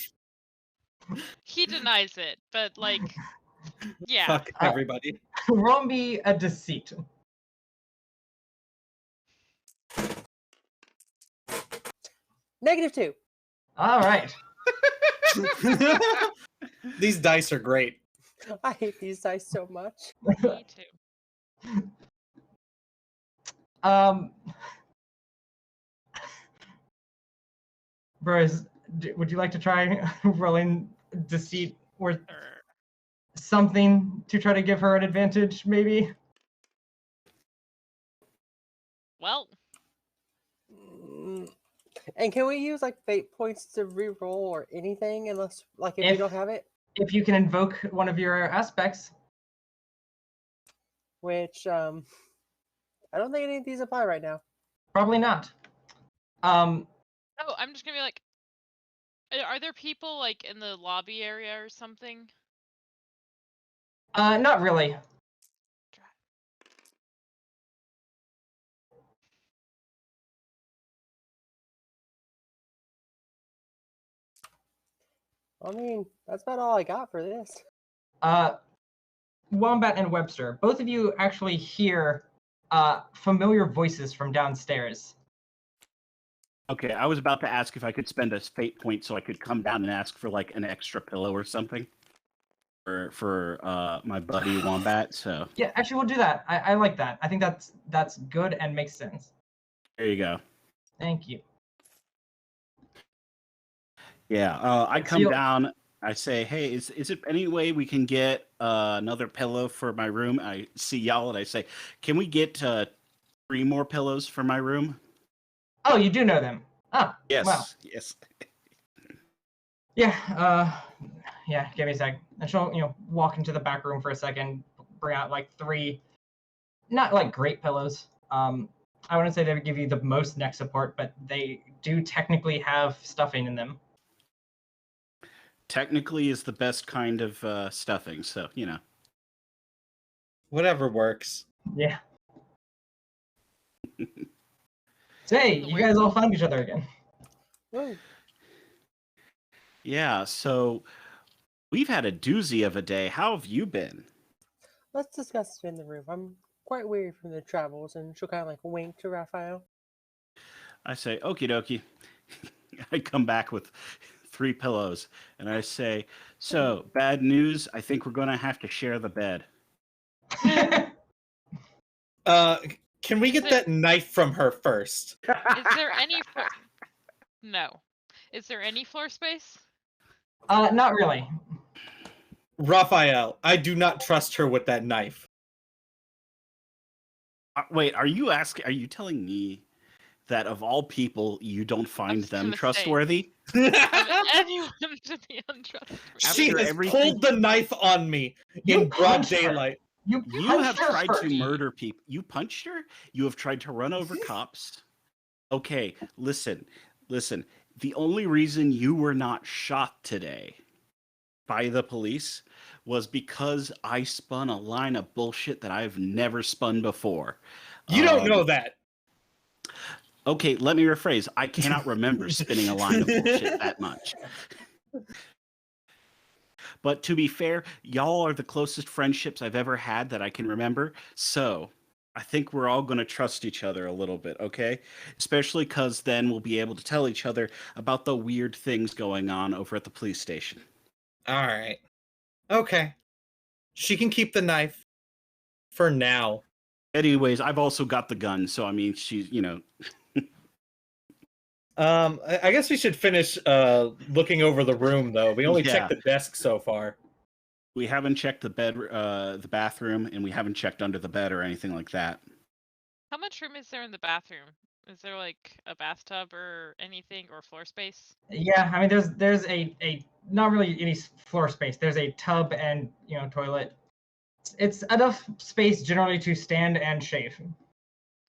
He denies it, but like, yeah. Fuck everybody. Roll me a deceit. -2. All right. These dice are great. I hate these dice so much. Me too. Bros, would you like to try rolling deceit or something to try to give her an advantage, maybe? Well. And can we use like fate points to re-roll or anything, unless like if we don't have it? If you can invoke one of your aspects. Which I don't think any of these apply right now. Probably not. Oh, I'm just gonna be like, are there people like in the lobby area or something? Not really. I mean, that's about all I got for this. Wombat and Webster, both of you actually hear familiar voices from downstairs. Okay, I was about to ask if I could spend a fate point so I could come down and ask for like an extra pillow or something for my buddy Wombat. So yeah, actually, we'll do that. I like that. I think that's good and makes sense. There you go. Thank you. Yeah, I come down. I say, hey, is it any way we can get another pillow for my room? I see y'all and I say, can we get 3 more pillows for my room? Oh, you do know them. Ah, yes, wow. Yes. Yeah, yeah, give me a sec. And she'll, walk into the back room for a second, bring out like 3, not like great pillows. I wouldn't say they would give you the most neck support, but they do technically have stuffing in them. Technically is the best kind of stuffing, so, Whatever works. Yeah. So, hey, you guys all found each other again. Woo. Yeah, so we've had a doozy of a day. How have you been? Let's discuss it in the room. I'm quite weary from the travels, and she'll kind of like wink to Raphael. I say, okie dokie. I come back with 3 pillows, and I say, so, bad news, I think we're going to have to share the bed. Can we get that knife from her first? Is there any No. Is there any floor space? Not really. Raphael, I do not trust her with that knife. Wait, are you telling me that of all people, you don't find just them gonna say- trustworthy? Anyone to be untrustworthy. She After has everything- pulled the knife on me You in broad punched her. daylight. You have punched her tried to first. murder people. You punched her? You have tried to run over cops? Okay, listen. The only reason you were not shot today by the police was because I spun a line of bullshit that I've never spun before. You don't know that. Okay, let me rephrase. I cannot remember spinning a line of bullshit that much. But to be fair, y'all are the closest friendships I've ever had that I can remember. So I think we're all going to trust each other a little bit, okay? Especially because then we'll be able to tell each other about the weird things going on over at the police station. All right. Okay. She can keep the knife for now. Anyways, I've also got the gun, so I mean, she's, I guess we should finish looking over the room, though. We only Yeah. checked the desk so far. we haven't checked the bed, the bathroom, and we haven't checked under the bed or anything like that. How much room is there in the bathroom? Is there like a bathtub or anything or floor space? Yeah, I mean, there's a not really any floor space. There's a tub and toilet. It's enough space generally to stand and shave.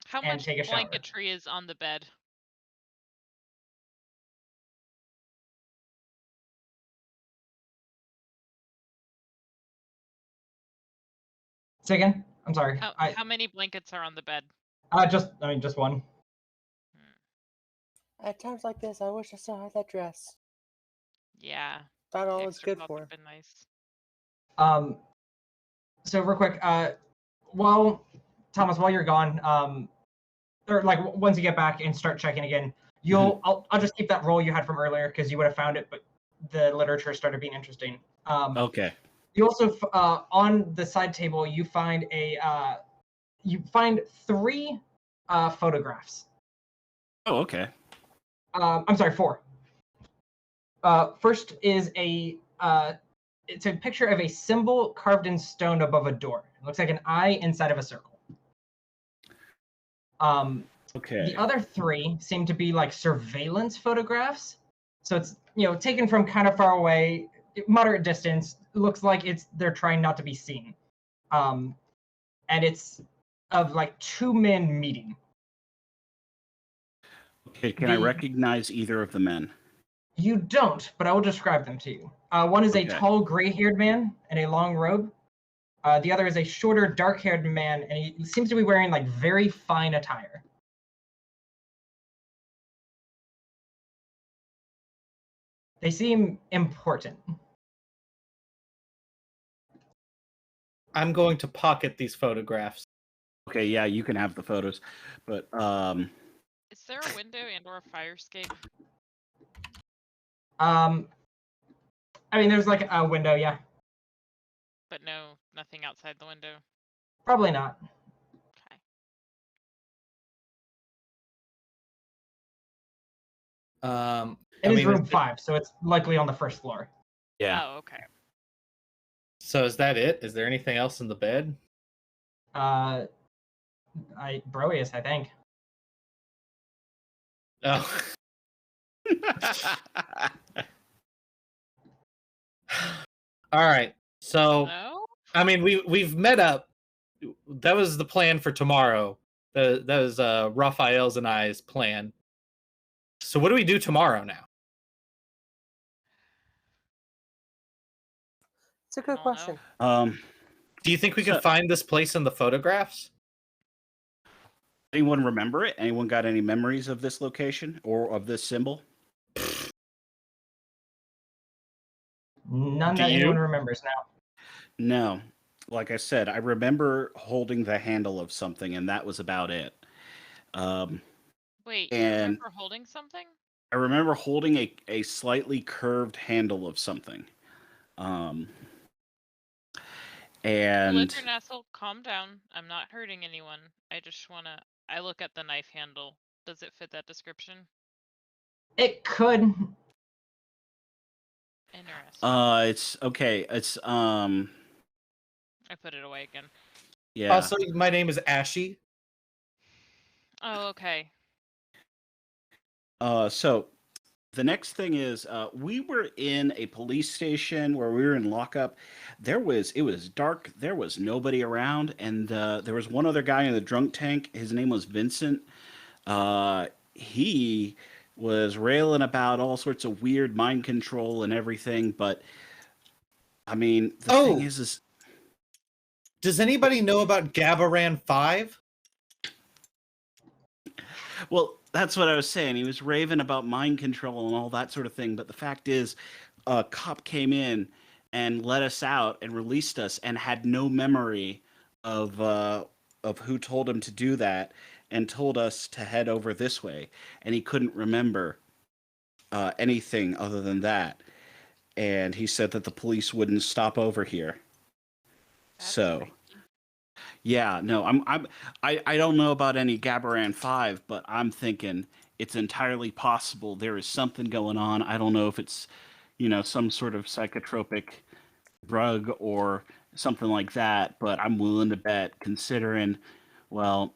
How And much take a shower. blanketry is on the bed? Say again? I'm sorry. How many blankets are on the bed? Just one. At times like this, I wish I still had that dress. Yeah. Thought all the was extra good cloth for. would've been nice. So real quick, while you're gone, or like once you get back and start checking again, I'll just keep that roll you had from earlier because you would have found it, but the literature started being interesting. Okay. You also on the side table you find three photographs. Oh, okay. I'm sorry, four. First is it's a picture of a symbol carved in stone above a door. It looks like an eye inside of a circle. Okay. The other three seem to be like surveillance photographs. So it's taken from kind of far away, moderate distance. It looks like they're trying not to be seen. And it's of like two men meeting. Okay, can I recognize either of the men? You don't, but I will describe them to you. One is a Okay. tall, gray-haired man in a long robe. The other is a shorter, dark-haired man, and he seems to be wearing like very fine attire. They seem important. I'm going to pocket these photographs. Okay, yeah, you can have the photos, but Is there a window and or a fire escape? I mean, there's like a window, yeah. But nothing outside the window. Probably not. Okay. It is room is 5, so it's likely on the first floor. yeah. Oh, okay. So is that it? Is there anything else in the bed? Broius, I think. Oh. All right. So No? I mean, we've met up. That was the plan for tomorrow. That was Raphael's and I's plan. So what do we do tomorrow now? It's a good I don't question. Do you think we So- could find this place in the photographs? Anyone remember it? Anyone got any memories of this location or of this symbol? None Do that anyone you? remembers now. No. Like I said, I remember holding the handle of something, and that was about it. Wait, you And- remember holding something? I remember holding a slightly curved handle of something. And Litter Nestle, calm down. I'm not hurting anyone. I look at the knife handle. Does it fit that description? It could. Interesting. it's okay. It's I put it away again. yeah. Also, my name is Ashy. Oh, okay. So the next thing is we were in a police station where we were in lockup. It was dark. There was nobody around, and there was one other guy in the drunk tank. His name was Vincent. He was railing about all sorts of weird mind control and everything. But I mean, the thing is does anybody know about Gabaran 5? well, that's what I was saying. He was raving about mind control and all that sort of thing. But the fact is, a cop came in and let us out and released us and had no memory of who told him to do that and told us to head over this way. And he couldn't remember anything other than that. And he said that the police wouldn't stop over here. That's So. freaky. Yeah, no, I don't know about any Gabaran 5, but I'm thinking it's entirely possible there is something going on. I don't know if it's, some sort of psychotropic drug or something like that, but I'm willing to bet, considering, well,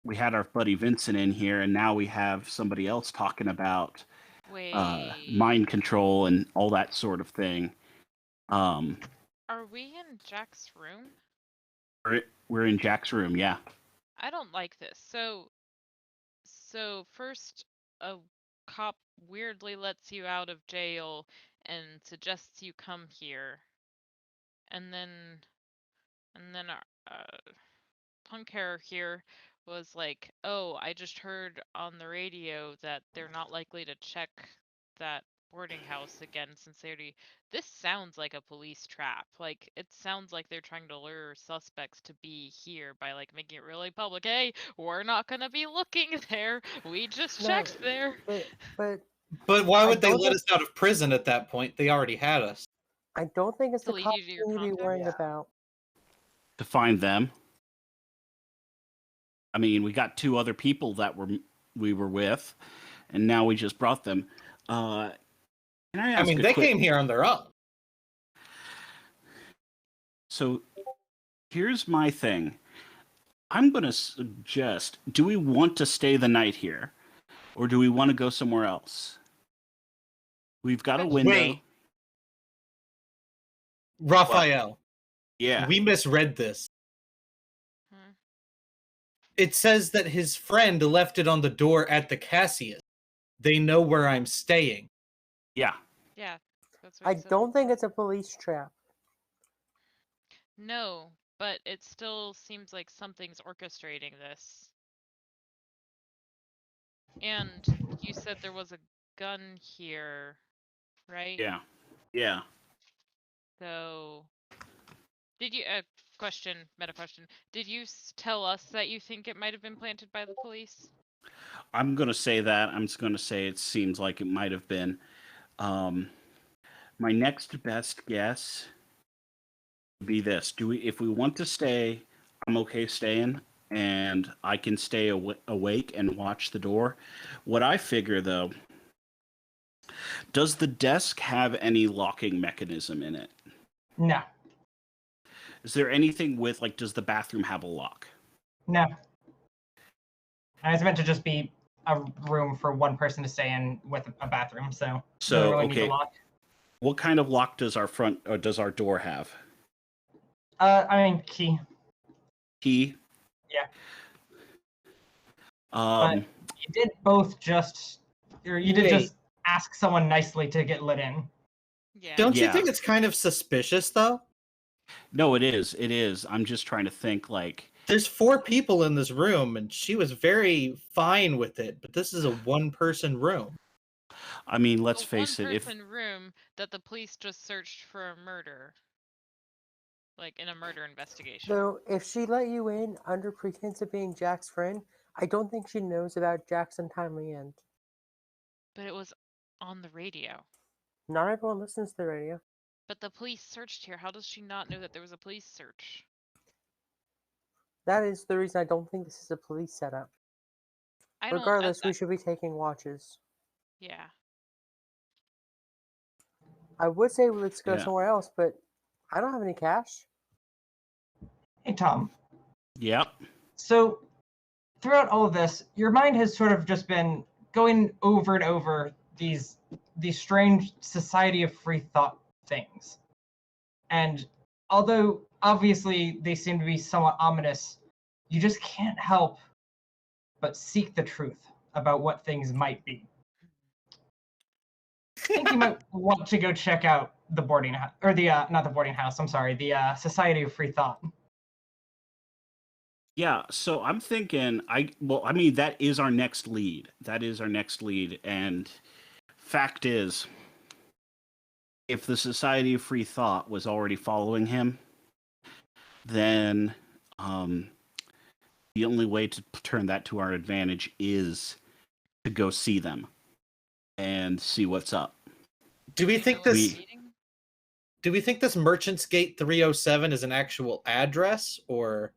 we had our buddy Vincent in here, and now we have somebody else talking about Wait. mind control and all that sort of thing. Are we in Jack's room? We're in Jack's room, yeah. I don't like this. So first a cop weirdly lets you out of jail and suggests you come here. And then punk hair here was like, "Oh, I just heard on the radio that they're not likely to check that boarding house again since they already." This sounds like a police trap. Like, it sounds like they're trying to lure suspects to be here by like making it really public. Hey, we're not gonna be looking there. We just No, checked there. But But why I would they don't let think- us out of prison at that point? They already had us. I don't think it's To the lead cops you to your you need to be contact? worrying Yeah. about. To find them. I mean, we got 2 other people that we were with, and now we just brought them. Can I ask? They came here on their own. So here's my thing. I'm going to suggest: do we want to stay the night here, or do we want to go somewhere else? We've got a window. Wait. Raphael, Yeah. we misread this. Hmm. It says that his friend left it on the door at the Cassius. They know where I'm staying. Yeah. Yeah. That's what I he said don't think before. it's a police trap. No, but it still seems like something's orchestrating this. And you said there was a gun here, right? Yeah. Yeah. So, did you meta question? Did you tell us that you think it might have been planted by the police? I'm going to say that. I'm just going to say it seems like it might have been. My next best guess would be this. If we want to stay, I'm okay staying, and I can stay awake and watch the door. What I figure, though, does the desk have any locking mechanism in it? No. Is there anything with, like, does the bathroom have a lock? No. And it's meant to just be a room for one person to stay in with a bathroom, so doesn't really need a lock. What kind of lock does our door have? Key. Key? Yeah. Um, But you did both you did Wait. just ask someone nicely to get let in. Yeah. Don't you Yeah. think it's kind of suspicious, though? no, it is. It is. I'm just trying to think, like, There's 4 people in this room, and she was very fine with it, but this is a one-person room. I mean, let's A face it. If one-person room that the police just searched for a murder, like in a murder investigation. So if she let you in under pretense of being Jack's friend, I don't think she knows about Jack's untimely end. But it was on the radio. Not everyone listens to the radio. But the police searched here. How does she not know that there was a police search? That is the reason I don't think this is a police setup. Regardless, we should be taking watches. Yeah. I would say let's go Yeah. somewhere else, but I don't have any cash. Hey, Tom. Yep. So, throughout all of this, your mind has sort of just been going over and over these strange Society of Free Thought things. And although obviously they seem to be somewhat ominous, you just can't help but seek the truth about what things might be. I think you might want to go check out the boarding house, or the not the boarding house. I'm sorry, the Society of Free Thought. Yeah, so I'm thinking, I mean, that is our next lead. That is our next lead, and fact is, if the Society of Free Thought was already following him, then the only way to turn that to our advantage is to go see them and see what's up. Do we think this? Do we think this Merchant's Gate 307 is an actual address, or?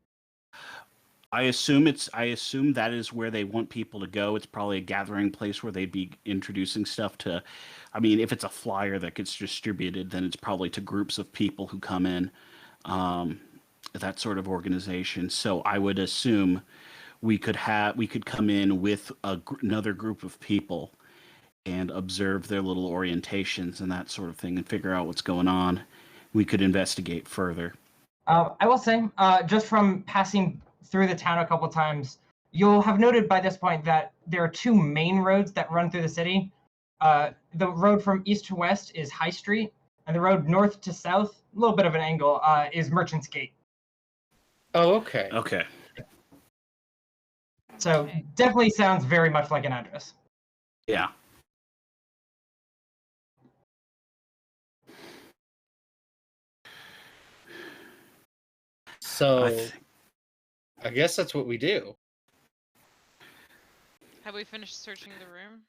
I assume that is where they want people to go. It's probably a gathering place where they'd be introducing stuff to. I mean, if it's a flyer that gets distributed, then it's probably to groups of people who come in, that sort of organization. So I would assume we could come in with another group of people and observe their little orientations and that sort of thing and figure out what's going on. We could investigate further. I will say, just from passing through the town a couple times, you'll have noted by this point that there are two main roads that run through the city. The road from east to west is High Street, and the road north to south, a little bit of an angle, is Merchant's Gate. Oh, okay. Okay. So definitely sounds very much like an address. Yeah. So I guess that's what we do. Have we finished searching the room?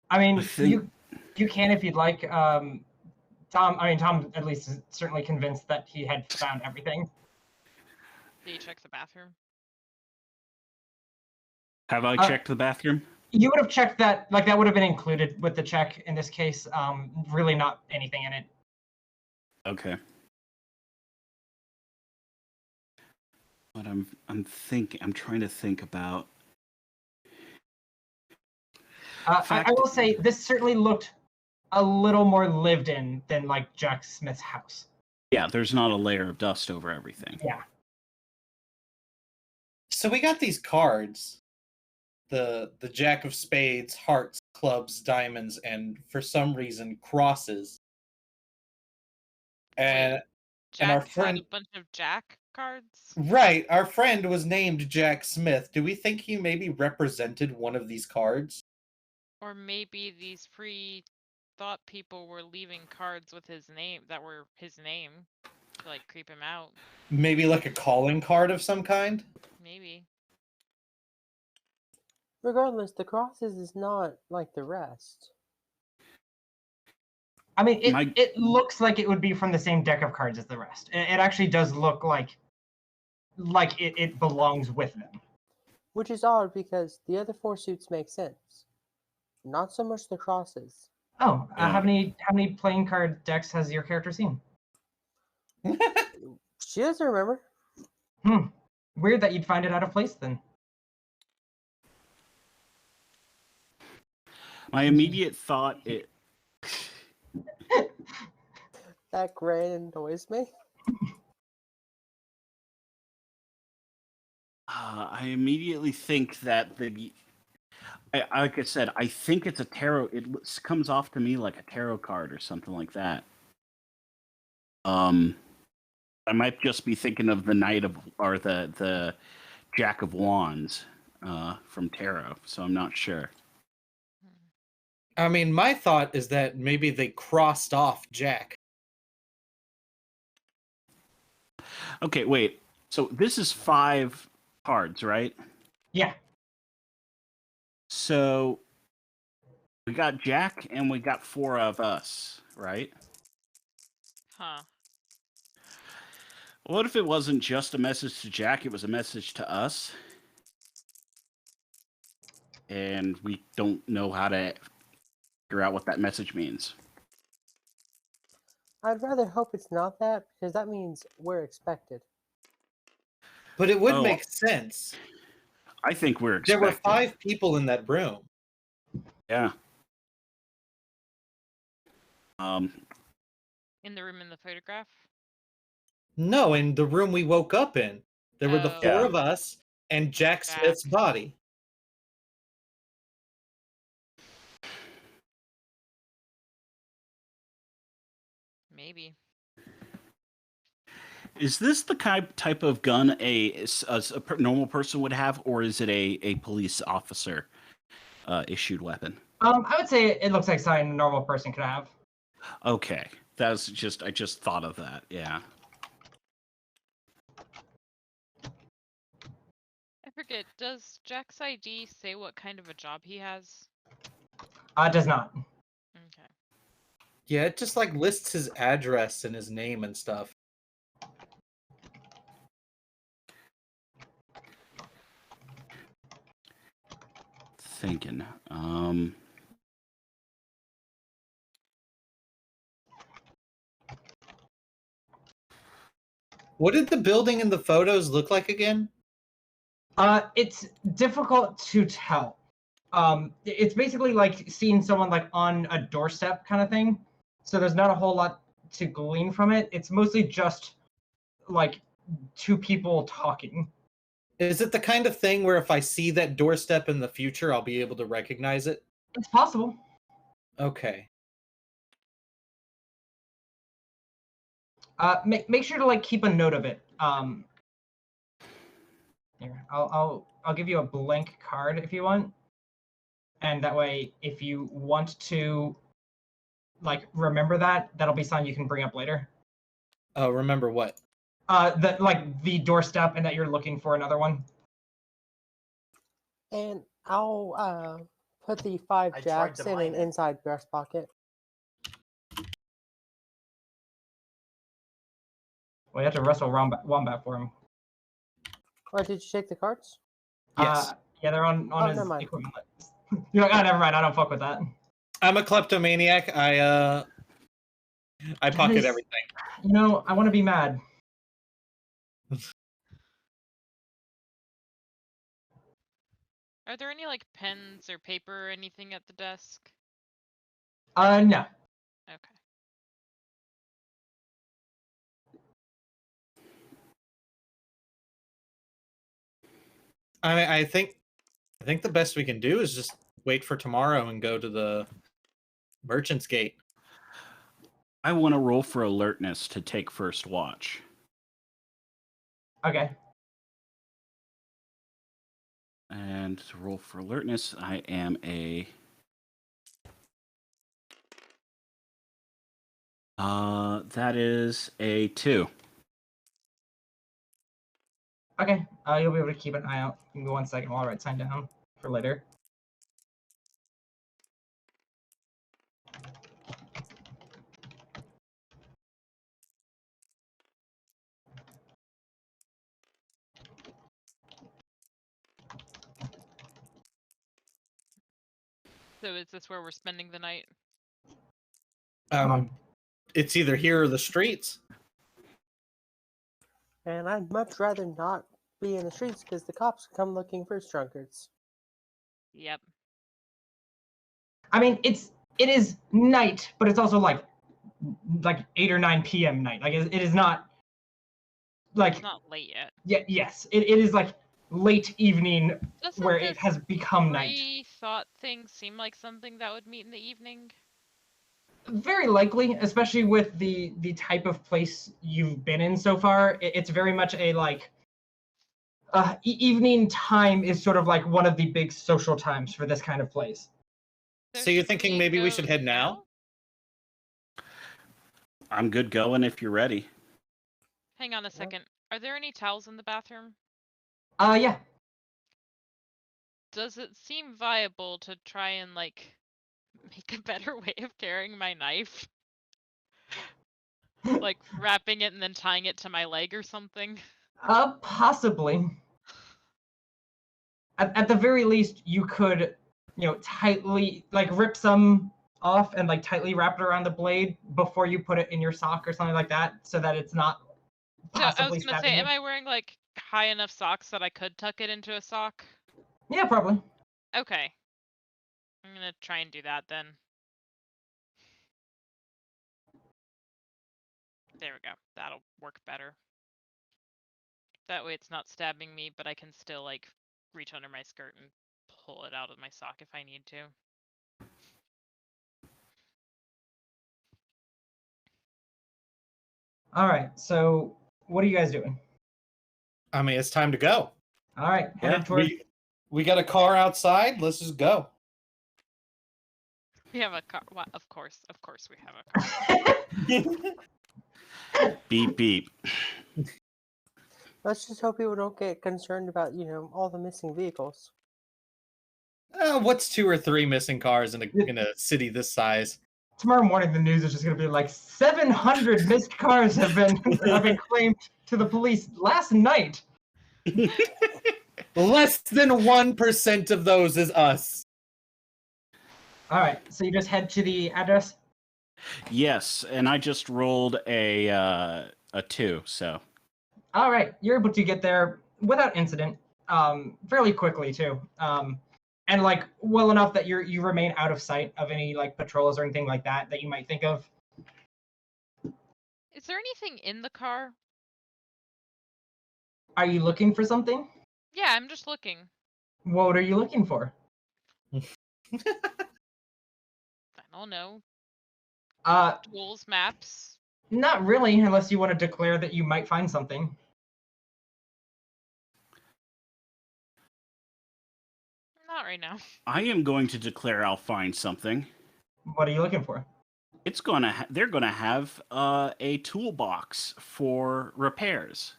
I mean, you can if you'd like. Tom at least is certainly convinced that he had found everything. Did you check the bathroom? Have I checked the bathroom? You would have checked that, like that would have been included with the check in this case. Really not anything in it. Okay. But I'm trying to think about. I will say this certainly looked a little more lived in than like Jack Smith's house. Yeah, there's not a layer of dust over everything. Yeah. So we got these cards. The Jack of Spades, Hearts, Clubs, Diamonds, and for some reason crosses. And Jack our friend had a bunch of Jack cards. Right, our friend was named Jack Smith. Do we think he maybe represented one of these cards? Or maybe these free thought people were leaving cards with his name that were his name to like creep him out. Maybe like a calling card of some kind? Maybe. Regardless, the crosses is not like the rest. I mean, it looks like it would be from the same deck of cards as the rest. It actually does look like it belongs with them. Which is odd because the other four suits make sense. Not so much the crosses. Oh, how many playing card decks has your character seen? She doesn't remember. Weird that you'd find it out of place then. My immediate thought That grin annoys me. I immediately think that like I said, I think it's a tarot. It comes off to me like a tarot card or something like that. I might just be thinking of the the Jack of Wands from tarot, so I'm not sure. I mean, my thought is that maybe they crossed off Jack. Okay, wait. So this is 5 cards, right? Yeah. So we got Jack and we got 4 of us, right? Huh. What if it wasn't just a message to Jack, it was a message to us? And we don't know how to figure out what that message means. I'd rather hope it's not that, because that means we're expected. But it would make sense. I think we're There expecting. were 5 people in that room. Yeah. In the room in the photograph? No, in the room we woke up in. There were the 4 Yeah. of us and Jack Jack. Smith's body. Maybe. Is this the type of gun a normal person would have, or is it a police officer issued weapon? I would say it looks like something a normal person could have. Okay, I just thought of that. Yeah. I forget, does Jack's ID say what kind of a job he has? Does not. Okay. Yeah, it just like lists his address and his name and stuff. Thinking. What did the building in the photos look like again? It's difficult to tell. It's basically like seeing someone like on a doorstep kind of thing. So there's not a whole lot to glean from it. It's mostly just like 2 people talking. Is it the kind of thing where if I see that doorstep in the future, I'll be able to recognize it? It's possible. Okay. Make sure to like keep a note of it. Here, I'll give you a blank card if you want, and that way, if you want to, like, remember that'll be something you can bring up later. Oh, remember what? The doorstep, and that you're looking for another one. And I'll put the 5 I tried jacks to in mine an it. inside breast pocket. Well, you have to wrestle Wombat for him. Or did you take the cards? Yes. Yeah, they're on Oh, his never mind. equipment list. You're like, never mind. I don't fuck with that. I'm a kleptomaniac. I pocket is- everything. You know, I want to be mad. Are there any like pens or paper or anything at the desk? No. Okay. I think the best we can do is just wait for tomorrow and go to the Merchant's Gate. I want to roll for alertness to take first watch. Okay. And to roll for alertness, I am a. That is a 2. Okay. You'll be able to keep an eye out. Give me 1 second while I write sign down for later. So is this where we're spending the night? It's either here or the streets. And I'd much rather not be in the streets because the cops come looking for drunkards. Yep. I mean, it is night, but it's also like 8 or 9 p.m. night. Like it is not like It's not late yet. yeah, yes, it is like late evening Doesn't where this it has become night. Pre-thought thing seem like something that would meet in the evening? Very likely, especially with the type of place you've been in so far. It's very much a like evening time is sort of like one of the big social times for this kind of place. So you're should thinking maybe we should go head now? I'm good going if you're ready. Hang on a second. Are there any towels in the bathroom? Yeah. Does it seem viable to try and like make a better way of carrying my knife? Like wrapping it and then tying it to my leg or something? Possibly. At the very least, you could, tightly like rip some off and like tightly wrap it around the blade before you put it in your sock or something like that, so that it's not So I possibly was gonna stabbing say, you. am I wearing like high enough socks that I could tuck it into a sock? Yeah, probably. Okay. I'm gonna try and do that then. There we go. That'll work better. That way it's not stabbing me, but I can still, like, reach under my skirt and pull it out of my sock if I need to. All right. So, what are you guys doing? I mean, it's time to go. All right. Headed toward. We got a car outside. Let's just go. We have a car. Well, of course we have a car. Beep beep. Let's just hope people don't get concerned about, all the missing vehicles. What's 2 or 3 missing cars in a city this size? Tomorrow morning, the news is just going to be like 700 missed cars have been claimed to the police last night. Less than 1% of those is us. All right, so you just head to the address? Yes, and I just rolled a 2, so. All right, you're able to get there without incident, fairly quickly too, and like well enough that you remain out of sight of any like patrols or anything like that you might think of. Is there anything in the car? Are you looking for something? Yeah, I'm just looking. What are you looking for? I don't know. Tools, maps. Not really, unless you want to declare that you might find something. Not right now. I am going to declare I'll find something. What are you looking for? It's gonna. They're gonna have a toolbox for repairs.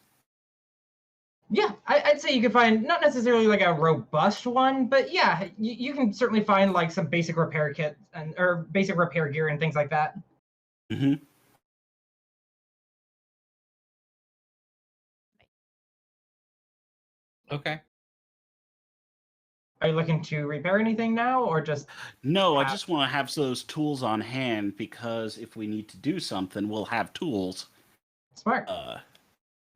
Yeah, I'd say you could find not necessarily like a robust one, but yeah, you can certainly find like some basic repair kit or basic repair gear and things like that. Mm-hmm. Okay. Are you looking to repair anything now, or just? No, I just want to have those tools on hand because if we need to do something, we'll have tools. Smart.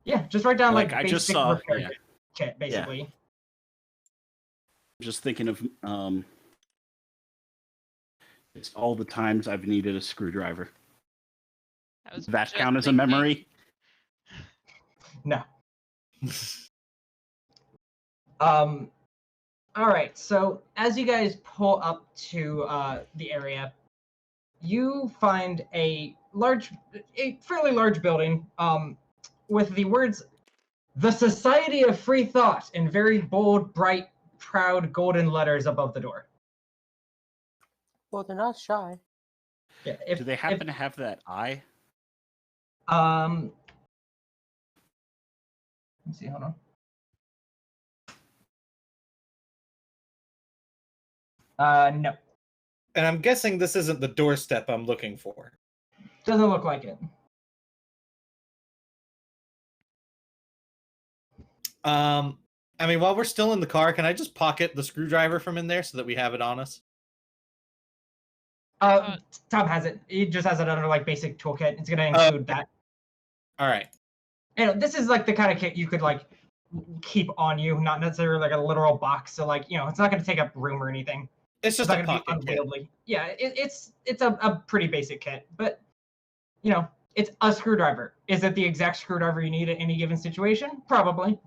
Yeah, just write down like I basic just saw, repair kit, basically. Yeah. Just thinking of it's all the times I've needed a screwdriver. Does that count as a memory? No. All right. So as you guys pull up to the area, you find a fairly large building with the words "The Society of Free Thought" in very bold, bright, proud golden letters above the door. Well, they're not shy. Yeah. Do they happen to have that eye? Let me see. Hold on. No. And I'm guessing this isn't the doorstep I'm looking for. Doesn't look like it. I mean, while we're still in the car, can I just pocket the screwdriver from in there so that we have it on us? Tom has it. He just has it under like basic toolkit. It's gonna include that. All right. And this is like the kind of kit you could like keep on you, not necessarily like a literal box. So like it's not gonna take up room or anything. It's just not a gonna be pocket kit. unwieldy. Yeah, it's a pretty basic kit, but it's a screwdriver. Is it the exact screwdriver you need at any given situation? Probably.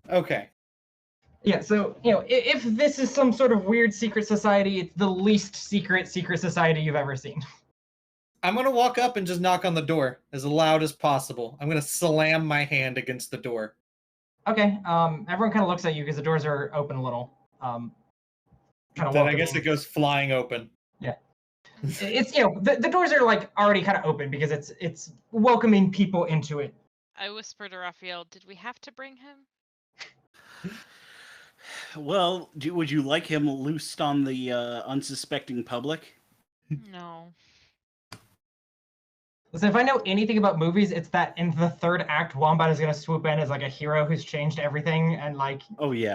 Okay. Yeah, so if this is some sort of weird secret society, it's the least secret society you've ever seen. I'm gonna walk up and just knock on the door as loud as possible. I'm gonna slam my hand against the door. Okay. Everyone kind of looks at you because the doors are open a little. Kind of. Then I guess it goes flying open. Yeah. It's the doors are like already kind of open because it's welcoming people into it. I whispered to Raphael, "Did we have to bring him?" Well, would you like him loosed on the unsuspecting public? No. Listen, if I know anything about movies, it's that in the third act, Wombat is going to swoop in as like a hero who's changed everything and like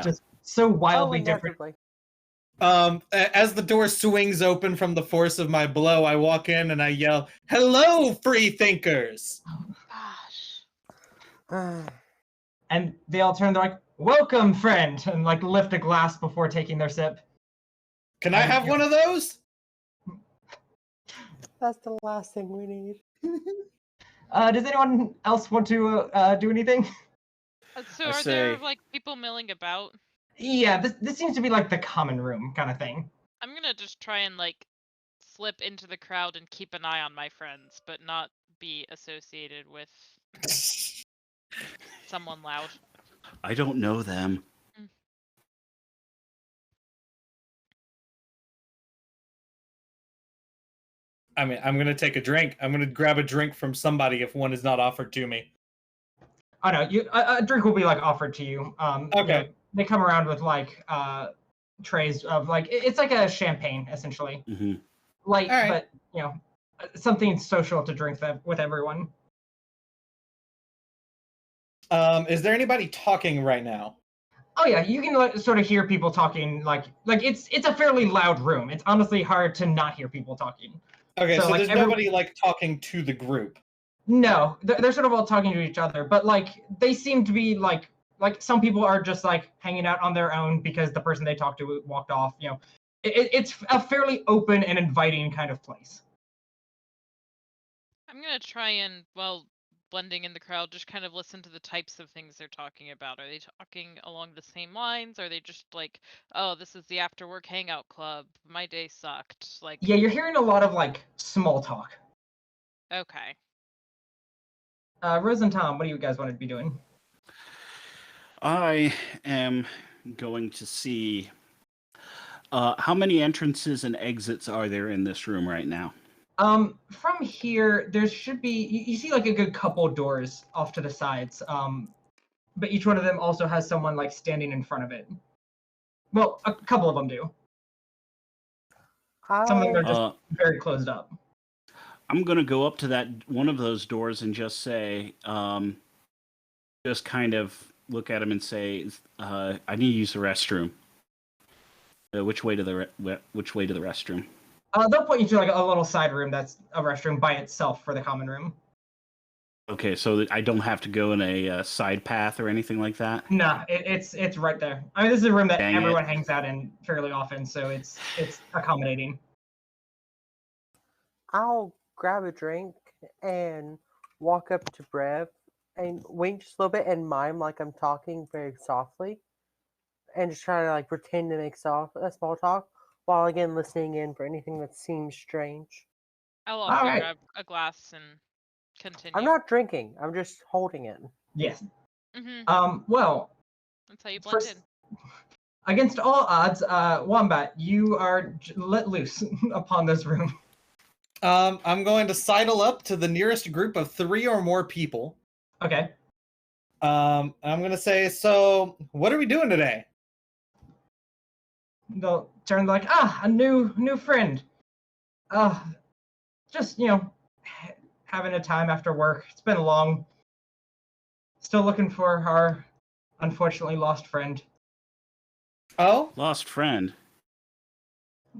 just so wildly different. As the door swings open from the force of my blow, I walk in and I yell, "Hello, free thinkers!" Oh gosh. and they all turn. They're like, "Welcome, friend," and like lift a glass before taking their sip. Can I have one of those? That's the last thing we need. Does anyone else want to do anything? So I are there say- like people milling about? Yeah, this seems to be like the common room kind of thing. I'm gonna just try and like slip into the crowd and keep an eye on my friends, but not be associated with someone loud. I don't know them. I mean, I'm gonna take a drink. I'm gonna grab a drink from somebody if one is not offered to me. Oh no, a drink will be like offered to you. Okay. They come around with like trays of like it's like a champagne essentially, Hmm. light, All right. but something social to drink with everyone. Is there anybody talking right now? Oh yeah, you can like, sort of hear people talking. Like it's a fairly loud room. It's honestly hard to not hear people talking. Okay, So, so like, there's nobody like talking to the group. No, they're sort of all talking to each other, but like they seem to be like some people are just like hanging out on their own because the person they talked to walked off. It's a fairly open and inviting kind of place. I'm gonna try and, while blending in the crowd, just kind of listen to the types of things they're talking about. Are they talking along the same lines? Are they just like, oh, this is the after work hangout club. My day sucked. Like, Yeah, you're hearing a lot of like small talk. okay. Rose and Tom, what do you guys want to be doing? I am going to see how many entrances and exits are there in this room right now? From here, there should be you see like a good couple doors off to the sides. But each one of them also has someone like standing in front of it. Well, a couple of them do. Some of them are just very closed up. I'm gonna go up to that one of those doors and just say, just kind of look at him and say, "I need to use the restroom. Which way to the restroom?" They'll point you to like a little side room that's a restroom by itself for the common room. Okay, so that I don't have to go in a side path or anything like that. Nah, it's right there. I mean, this is a room that Dang everyone it. hangs out in fairly often, so it's accommodating. I'll grab a drink and walk up to Brev and wink just a little bit and mime like I'm talking very softly and just try to like pretend to make a small talk while again listening in for anything that seems strange. I'll also Alright. grab a glass and continue. I'm not drinking, I'm just holding it. Yes. Mm-hmm. Well, That's how you blend first, in. against all odds, Wombat, you are let loose upon this room. I'm going to sidle up to the nearest group of 3 or more people. Okay. I'm gonna say, so what are we doing today? They'll turn like, a new friend. Just having a time after work. It's been long. Still looking for our unfortunately lost friend. Oh? Lost friend.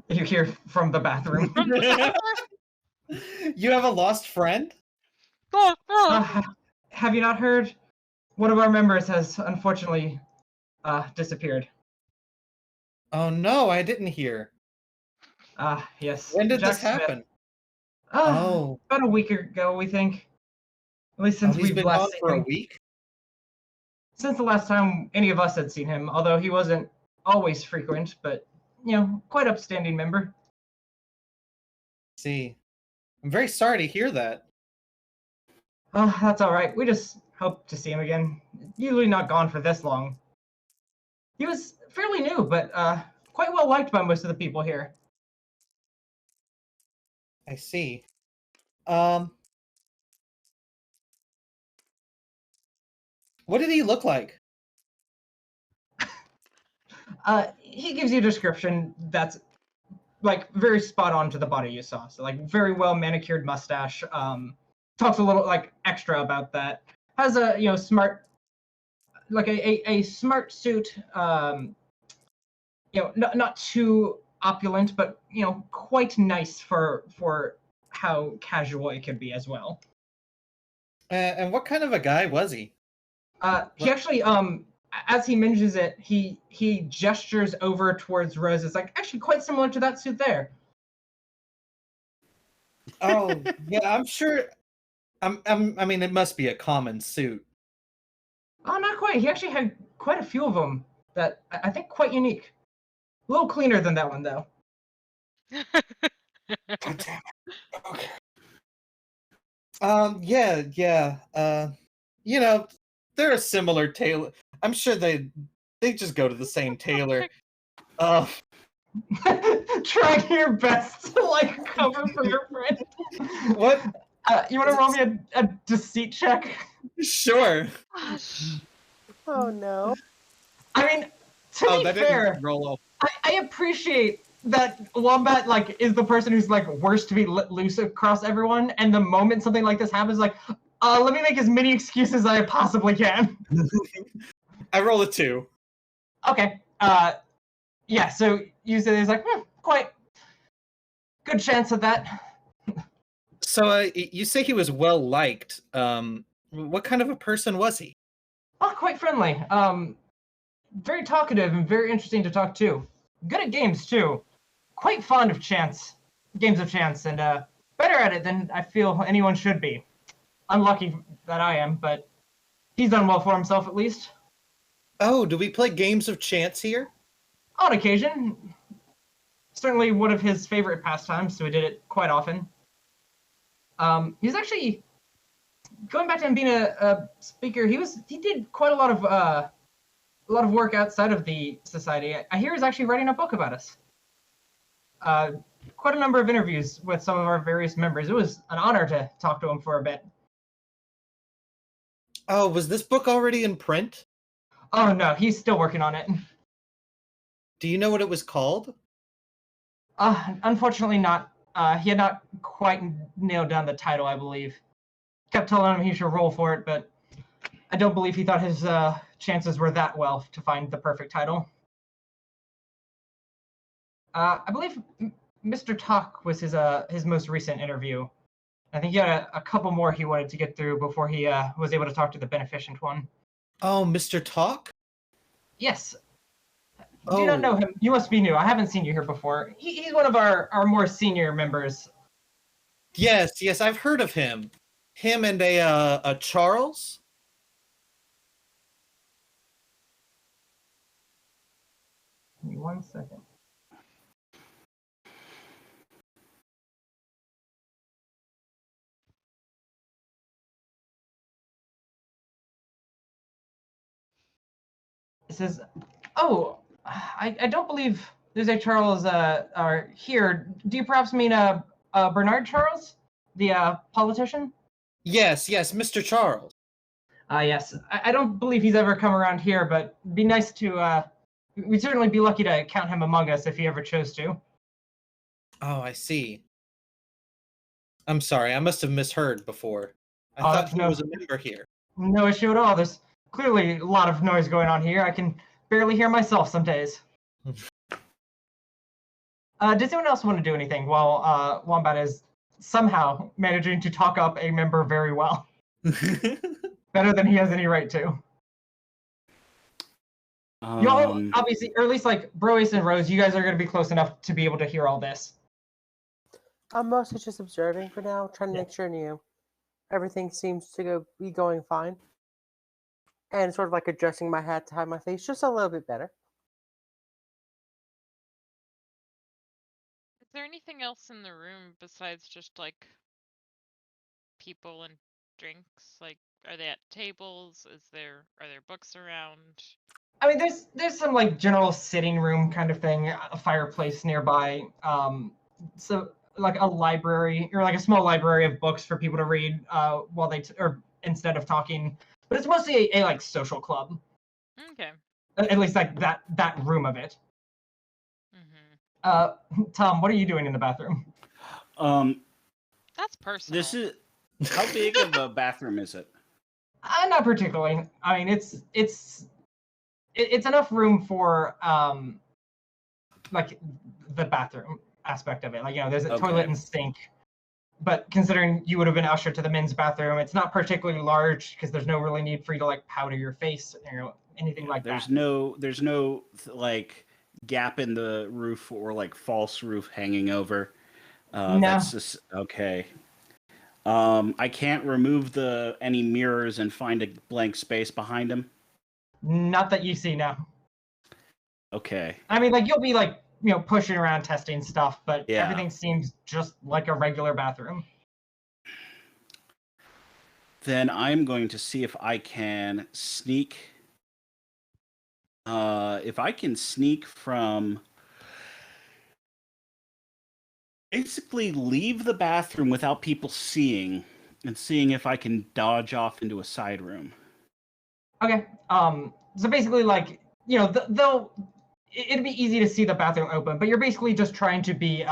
You hear from the bathroom. You have a lost friend? Have you not heard? One of our members has unfortunately disappeared. Oh no, I didn't hear. Yes. When did Jack this Smith. happen? About a week ago, we think. At least since he's we've been last gone seen for a him. week? Since the last time any of us had seen him, although he wasn't always frequent, but quite upstanding member. See. I'm very sorry to hear that. Oh, that's all right. We just hope to see him again. Usually not gone for this long. He was fairly new, but quite well liked by most of the people here. I see. What did he look like? He gives you a description that's like very spot on to the body you saw. So like very well manicured mustache. Talks a little like extra about that. Has a smart, like a smart suit. Not too opulent, but quite nice for how casual it could be as well. And what kind of a guy was he? He actually, as he mentions it, he gestures over towards Rose. It's like actually quite similar to that suit there. Oh, yeah, I'm sure. I mean, it must be a common suit. Oh, not quite. He actually had quite a few of them that I think quite unique. A little cleaner than that one though. God damn it. Okay. Yeah. You know, they're a similar tailor. I'm sure they just go to the same tailor. Trying your best to like cover for your friend. What? You want to roll me a deceit check? Sure. Gosh. Oh no. I mean, to be That fair, didn't roll off. I appreciate that Wombat like is the person who's like worst to be let loose across everyone, and the moment something like this happens, like, let me make as many excuses as I possibly can. I roll a 2. Okay. Yeah. So you said there's like quite good chance of that. So you say he was well liked. What kind of a person was he? Oh, quite friendly. Very talkative and very interesting to talk to. Good at games too. Quite fond of games of chance, and better at it than I feel anyone should be. Unlucky that I am, but he's done well for himself at least. Oh, do we play games of chance here? On occasion. Certainly one of his favorite pastimes, so we did it quite often. He's actually going back to him being a speaker. He did quite a lot of work outside of the society. I hear he's actually writing a book about us. Quite a number of interviews with some of our various members. It was an honor to talk to him for a bit. Oh, was this book already in print? Oh no, he's still working on it. Do you know what it was called? Unfortunately not. He had not quite nailed down the title, I believe. Kept telling him he should roll for it, but I don't believe he thought his chances were that well to find the perfect title. I believe Mr. Talk was his most recent interview. I think he had a couple more he wanted to get through before he was able to talk to the beneficent one. Oh, Mr. Talk? Yes. Do you not know him? You must be new. I haven't seen you here before. He's one of our more senior members. Yes, I've heard of him. Him and a Charles? Give me 1 second. It says, "Oh, I don't believe there's a Charles are here. Do you perhaps mean Bernard Charles, the politician?" Yes, Mr. Charles. Yes. I don't believe he's ever come around here, but it'd be nice to. We'd certainly be lucky to count him among us if he ever chose to. Oh, I see. I'm sorry, I must have misheard before. I Oh, thought that's he no- was a member here. No issue at all. There's clearly a lot of noise going on here. I can barely hear myself some days. Does anyone else want to do anything while Wombat is somehow managing to talk up a member very well? Better than he has any right to. Y'all obviously, or at least like Brois and Rose, you guys are going to be close enough to be able to hear all this. I'm mostly just observing for now, trying to make sure everything seems to be going fine. And sort of like adjusting my hat to hide my face just a little bit better. Is there anything else in the room besides just like people and drinks? Like, are they at tables? Are there books around? I mean, there's some like general sitting room kind of thing, a fireplace nearby. So like a library or like a small library of books for people to read while they or instead of talking. But it's mostly a like social club. Okay. At least like that room of it. Mm-hmm. Tom, what are you doing in the bathroom? That's personal. This is how big of a bathroom is it? Not particularly. I mean, it's enough room for like the bathroom aspect of it. Like, you know, there's a toilet and sink. but considering you would have been ushered to the men's bathroom, it's not particularly large because there's no really need for you to like powder your face or anything like There's that. there's no like gap in the roof or like false roof hanging over. No. That's just okay. I can't remove any mirrors and find a blank space behind him. Not that you see now. Okay. I mean, like, you'll be like, pushing around testing stuff, but Yeah. everything seems just like a regular bathroom. Then I'm going to see if I can sneak. If I can sneak from. Basically, leave the bathroom without people seeing, and seeing if I can dodge off into a side room. Okay. So basically, like, it'd be easy to see the bathroom open, but you're basically just trying to be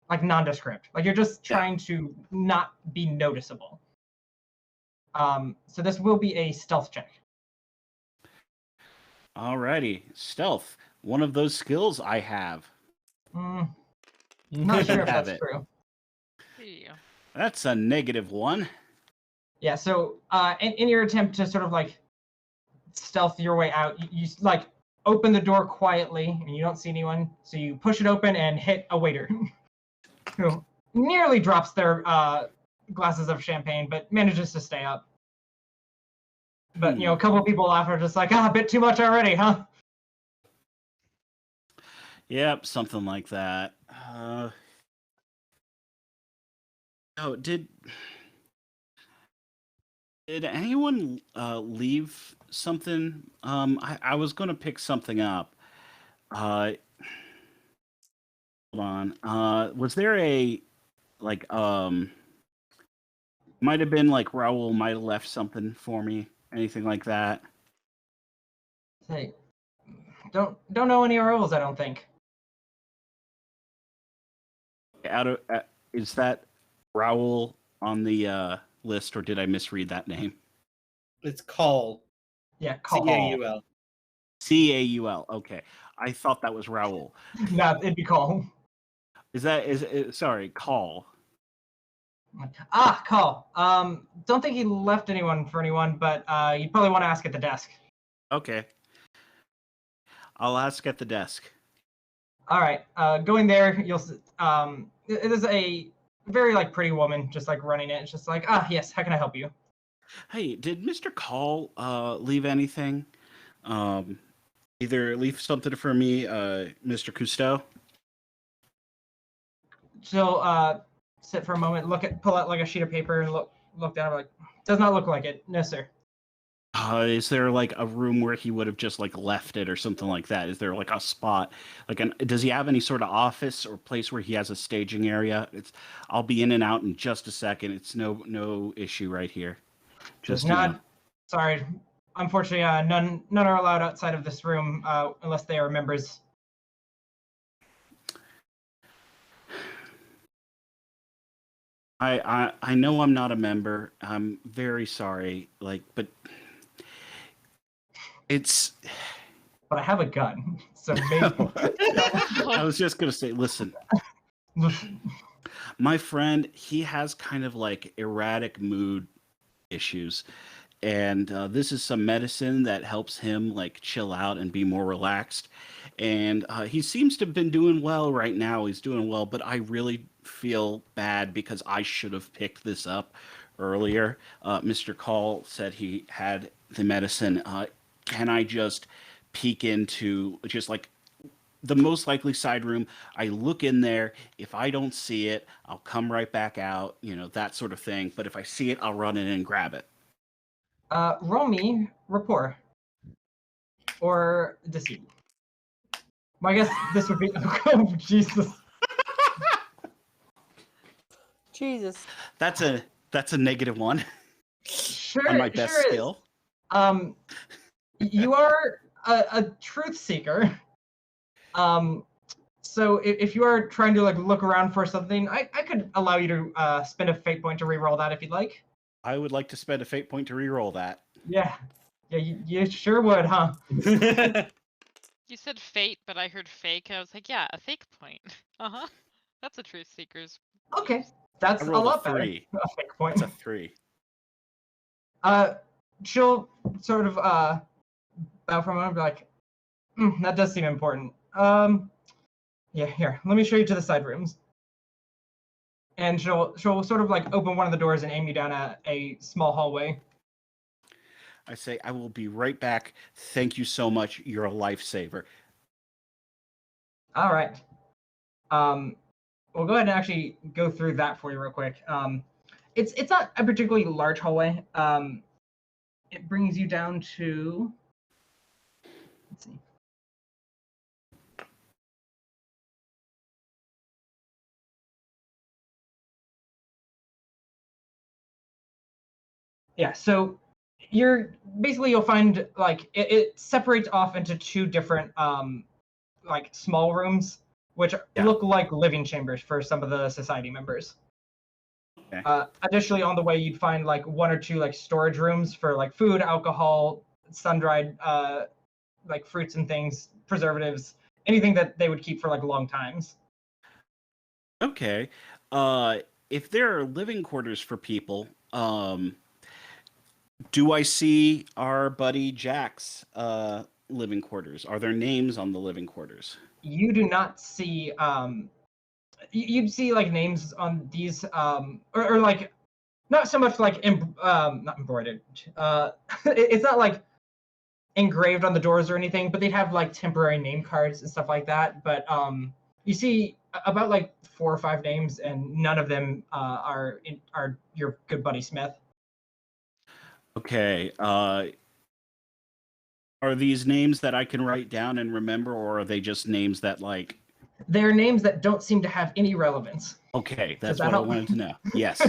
like nondescript. Like, you're just trying to not be noticeable. So this will be a stealth check. Alrighty, stealth. One of those skills I have. Not sure if Have that's it. true. Yeah. That's a -1. Yeah, so in your attempt to sort of like stealth your way out, you like open the door quietly and you don't see anyone, so you push it open and hit a waiter who nearly drops their glasses of champagne but manages to stay up. But a couple of people laugh are just like, a bit too much already, huh? Yep, something like that. Oh, did anyone leave something? I was going to pick something up. Hold on. Was there a like might have been like Raoul might have left something for me, anything like that? Hey, don't know any rules, I don't think. Is that Raoul on the list, or did I misread that name? It's Call. Yeah, call. C-A-U-L. C-A-U-L. Okay, I thought that was Raoul. No, it'd be call. Sorry, Call. Call. Don't think he left anyone for anyone, but you probably want to ask at the desk. Okay. I'll ask at the desk. All right. Going there, you'll there's a very like pretty woman just like running it. It's just like, yes, how can I help you? Hey, did Mr. Call leave anything? Either leave something for me, Mr. Cousteau? She'll sit for a moment, pull out like a sheet of paper and look down. Like, does not look like it. No, sir. Is there like a room where he would have just like left it or something like that? Is there like a spot? Does he have any sort of office or place where he has a staging area? I'll be in and out in just a second. It's no issue right here. Just not. Sorry. Unfortunately, none are allowed outside of this room unless they are members. I know I'm not a member. I'm very sorry. But it's. But I have a gun, so maybe. I was just gonna say, listen. My friend, he has kind of like erratic mood issues, and this is some medicine that helps him like chill out and be more relaxed. And he seems to have been doing well right now. He's doing well, but I really feel bad because I should have picked this up earlier. Mr. Call said he had the medicine. Can I just peek into just like the most likely side room? I look in there. If I don't see it, I'll come right back out, that sort of thing. But if I see it, I'll run in and grab it. Roll me rapport or deceit. Well, I guess this would be. Oh, Jesus. Jesus. That's That's a -1. Sure. On my best sure skill. Is. You are a truth seeker. So if you are trying to like look around for something, I could allow you to spend a fate point to reroll that if you'd like. I would like to spend a fate point to reroll that. Yeah, you sure would, huh? You said fate, but I heard fake. I was like, yeah, a fake point. That's a truth seeker's. Okay. That's I a rolled a lot better. 3. A fake point. That's a 3. She'll sort of bow for a moment and be like, that does seem important. Yeah, here, let me show you to the side rooms. And she'll sort of like open one of the doors and aim you down a small hallway. I say, I will be right back. Thank you so much. You're a lifesaver. All right. We'll go ahead and actually go through that for you real quick. It's not a particularly large hallway. It brings you down to, let's see. Yeah, so you'll find like it separates off into two different like small rooms, which look like living chambers for some of the society members. Okay. Additionally, on the way, you'd find like one or two like storage rooms for like food, alcohol, sun-dried like fruits and things, preservatives, anything that they would keep for like long times. Okay. If there are living quarters for people, do I see our buddy Jack's living quarters? Are there names on the living quarters? You do not see you'd see like names on these or like not so much like not embroidered. It's not like engraved on the doors or anything, but they'd have like temporary name cards and stuff like that. But you see about like 4 or 5 names, and none of them are your good buddy Smith. Okay. Are these names that I can write down and remember, or are they just names that like? They're names that don't seem to have any relevance. Okay, that's what I wanted to know. Yes.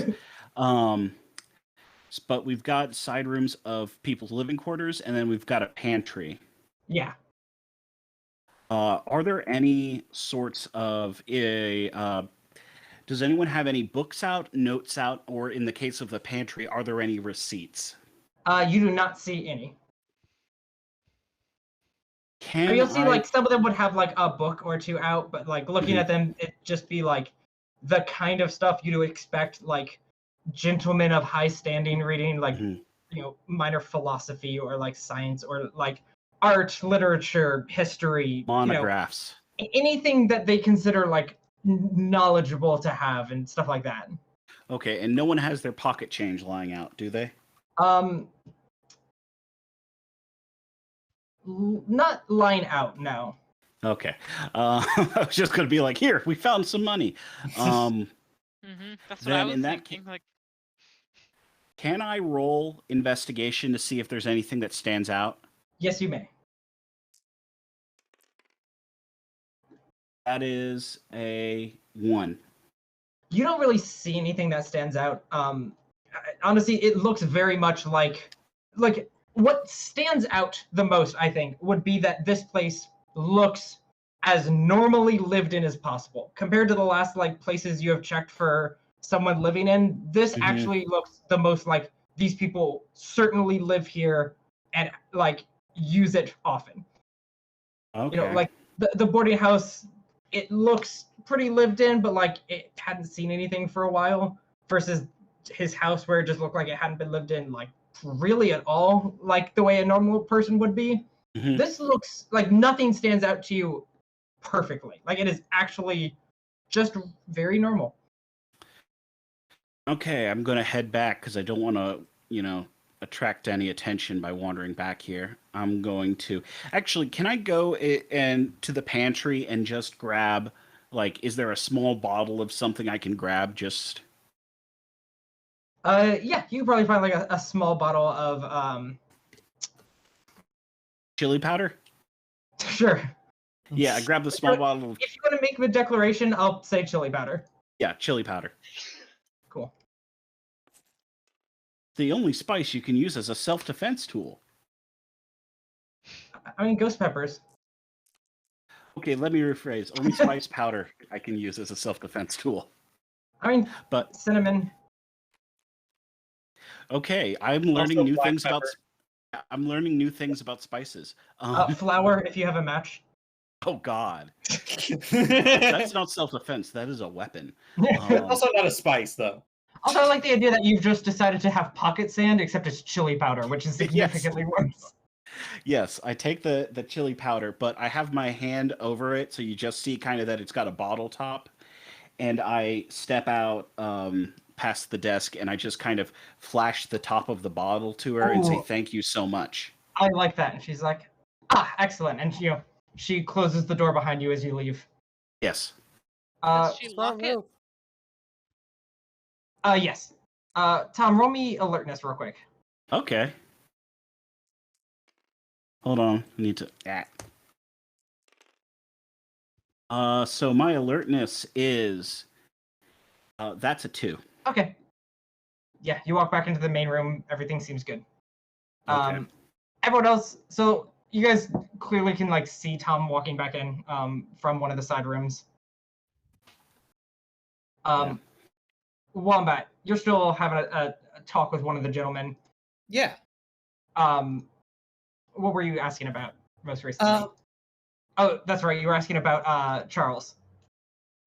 But we've got side rooms of people's living quarters, and then we've got a pantry. Yeah. Are there any sorts of does anyone have any books out, notes out, or in the case of the pantry, are there any receipts? You do not see any. You'll see like some of them would have like a book or two out, but like looking at them, it'd just be like the kind of stuff you'd expect like gentlemen of high standing reading, like minor philosophy or like science or like art, literature, history, monographs, anything that they consider like knowledgeable to have and stuff like that. Okay, and no one has their pocket change lying out, do they? Not lying out, no. Okay. I was just going to be like, here, we found some money. That's what I was thinking. Can I roll investigation to see if there's anything that stands out? Yes, you may. That is a 1. You don't really see anything that stands out. Honestly, it looks very much like what stands out the most, I think, would be that this place looks as normally lived in as possible. Compared to the last like places you have checked for someone living in, this actually looks the most like these people certainly live here and like use it often. Okay. Like the boarding house, it looks pretty lived in, but like it hadn't seen anything for a while, versus his house where it just looked like it hadn't been lived in like really at all, like the way a normal person would be. This looks like nothing stands out to you perfectly. Like it is actually just very normal. Okay, I'm going to head back because I don't want to, attract any attention by wandering back here. I'm going to... Actually, can I go and to the pantry and just grab, like, is there a small bottle of something I can grab just... Yeah, you can probably find like a small bottle of chili powder? Sure. Yeah, I grabbed the small bottle of... If you want to make the declaration, I'll say chili powder. Yeah, chili powder. Cool. The only spice you can use as a self-defense tool. I mean, ghost peppers. Okay, let me rephrase. Only spice powder I can use as a self-defense tool. I mean, but cinnamon. Okay, I'm learning new things about. I'm learning new things about spices. Flour, if you have a match. Oh God, that's not self-defense. That is a weapon. Also not a spice, though. Also, I like the idea that you've just decided to have pocket sand, except it's chili powder, which is significantly worse. Yes, I take the chili powder, but I have my hand over it, so you just see kind of that it's got a bottle top, and I step out past the desk, and I just kind of flash the top of the bottle to her and say, Ooh. "Thank you so much." I like that. And she's like, excellent. And she closes the door behind you as you leave. Yes. Does she Smart lock it? move. Yes. Tom, roll me alertness real quick. Okay. Hold on. I need to. So my alertness is. That's a 2. Okay. Yeah, you walk back into the main room. Everything seems good. Okay. Everyone else. So you guys clearly can like see Tom walking back in from one of the side rooms. Wombat, you're still having a talk with one of the gentlemen. Yeah. What were you asking about most recently? Oh, that's right. You were asking about Charles.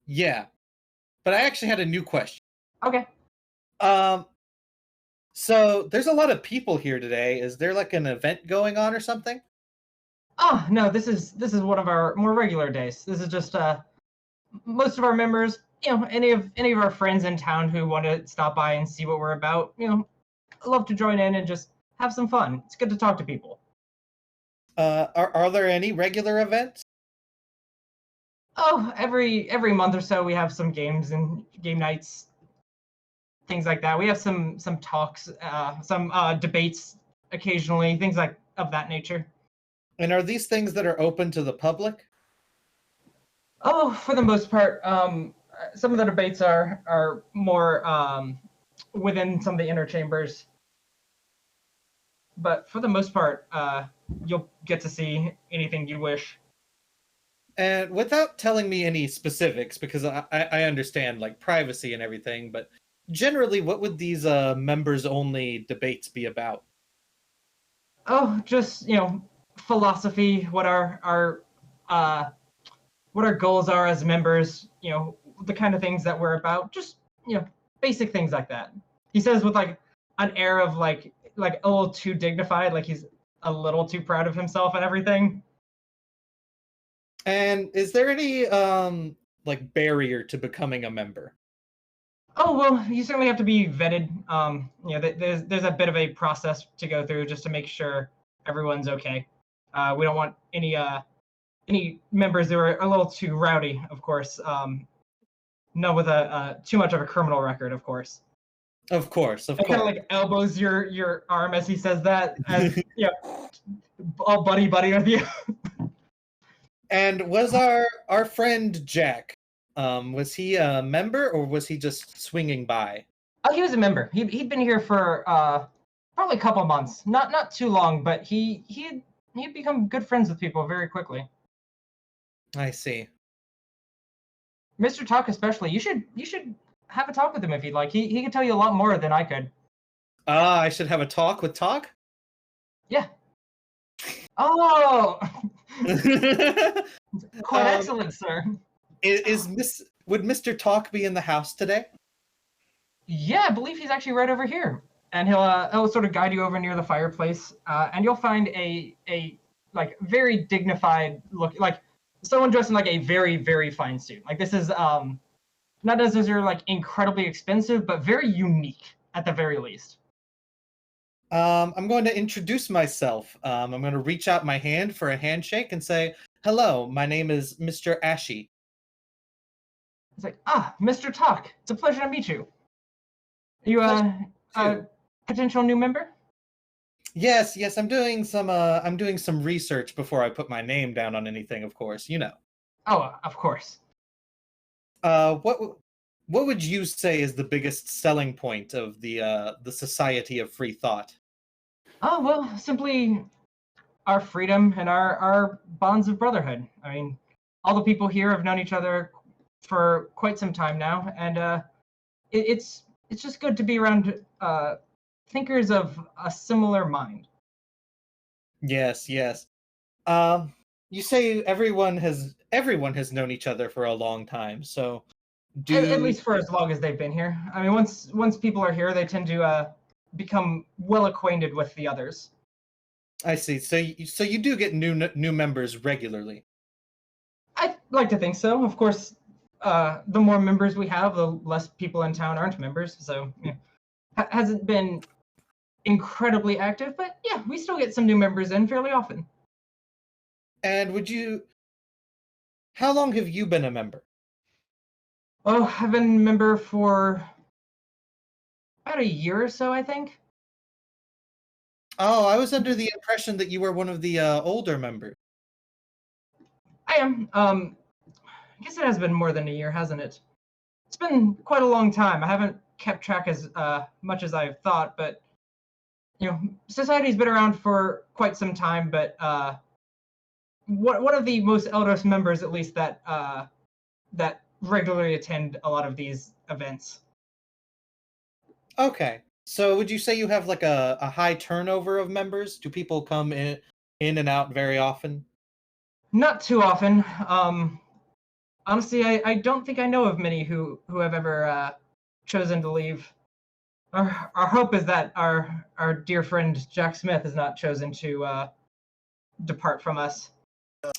Yeah. But I actually had a new question. Okay. So there's a lot of people here today. Is there like an event going on or something? Oh no, this is one of our more regular days. This is just most of our members, any of our friends in town who want to stop by and see what we're about, love to join in and just have some fun. It's good to talk to people. Are there any regular events? Oh, every month or so we have some games and game nights, things like that. We have some talks, some debates occasionally, things like of that nature. And are these things that are open to the public? Oh, for the most part, some of the debates are more within some of the inner chambers. But for the most part, you'll get to see anything you wish. And without telling me any specifics, because I understand like privacy and everything, but generally, what would these members-only debates be about? Oh, just philosophy, what our goals are as members, the kind of things that we're about, just basic things like that. He says with like an air of like a little too dignified, like he's a little too proud of himself and everything. And is there any like barrier to becoming a member? Oh well, you certainly have to be vetted. There's a bit of a process to go through just to make sure everyone's okay. We don't want any members that are a little too rowdy, of course. No, with a too much of a criminal record, of course. Of course. Kind of like elbows your arm as he says that, as all buddy with you. And was our friend Jack, was he a member or was he just swinging by? Oh, he was a member. He'd been here for probably a couple months, not too long, but he'd become good friends with people very quickly. I see. Mr. Talk especially, you should have a talk with him if you'd like. He could tell you a lot more than I could. I should have a talk with Talk? Yeah. Oh, quite excellent, sir. Would Mr. Talk be in the house today? Yeah, I believe he's actually right over here, and he'll sort of guide you over near the fireplace, and you'll find a like very dignified look, like someone dressed in like a very very fine suit. Like this is not necessarily like incredibly expensive, but very unique at the very least. I'm going to introduce myself. I'm going to reach out my hand for a handshake and say, "Hello, my name is Mr. Ashy." It's like, Mr. Talk, it's a pleasure to meet you. Are you a potential new member? Yes, I'm doing some research before I put my name down on anything, of course, you know. Oh, of course. What would you say is the biggest selling point of the Society of Free Thought? Oh, well, simply our freedom and our bonds of brotherhood. I mean, all the people here have known each other for quite some time now, and it's just good to be around thinkers of a similar mind. Yes. You say everyone has known each other for a long time, so At least for as long as they've been here. I mean, once people are here, they tend to become well acquainted with the others. I see. So you do get new members regularly. I'd like to think so. Of course, the more members we have, the less people in town aren't members. So, yeah. Hasn't been incredibly active, but yeah, we still get some new members in fairly often. And how long have you been a member? Oh, I've been a member for about a year or so, I think. Oh, I was under the impression that you were one of the older members. I am. I guess it has been more than a year, hasn't it? It's been quite a long time. I haven't kept track as much as I've thought, but society's been around for quite some time. But one of the most eldest members, at least, that regularly attend a lot of these events. Okay. So would you say you have like a high turnover of members? Do people come in and out very often? Not too often. Honestly, I don't think I know of many who have ever chosen to leave. Our hope is that our dear friend Jack Smith has not chosen to depart from us.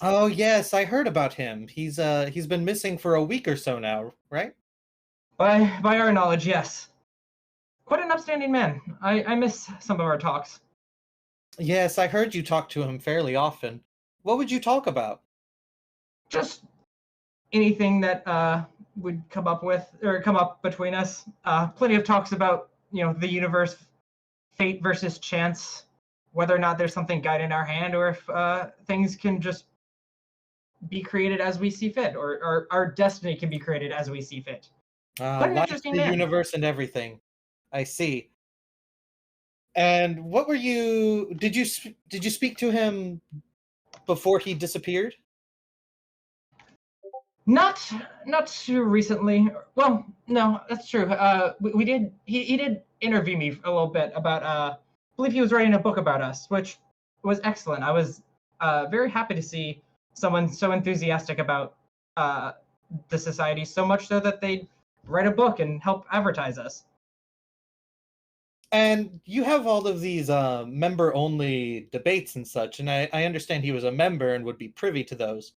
Oh yes, I heard about him. He's been missing for a week or so now, right? By our knowledge, yes. Quite an upstanding man. I miss some of our talks. Yes, I heard you talk to him fairly often. What would you talk about? Just anything that would come up between us. Plenty of talks about the universe, fate versus chance, whether or not there's something guiding our hand, or if things can just be created as we see fit, or our destiny can be created as we see fit. Quite an Life, interesting the man. universe, and everything. I see. And what were you? Did you speak to him before he disappeared? Not too recently. Well, no, that's true. We did. He did interview me a little bit about. I believe he was writing a book about us, which was excellent. I was very happy to see someone so enthusiastic about the society, so much so that they'd write a book and help advertise us. And you have all of these member-only debates and such, and I understand he was a member and would be privy to those.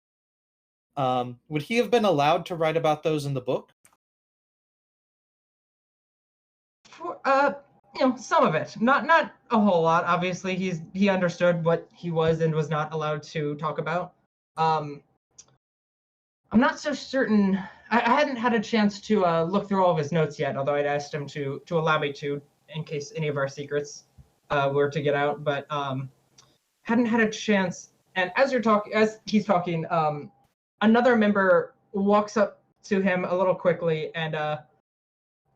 Would he have been allowed to write about those in the book? For, some of it, not a whole lot. Obviously, he understood what he was and was not allowed to talk about. I'm not so certain. I hadn't had a chance to look through all of his notes yet, although I'd asked him to allow me to, in case any of our secrets were to get out. But hadn't had a chance. And as he's talking, another member walks up to him a little quickly and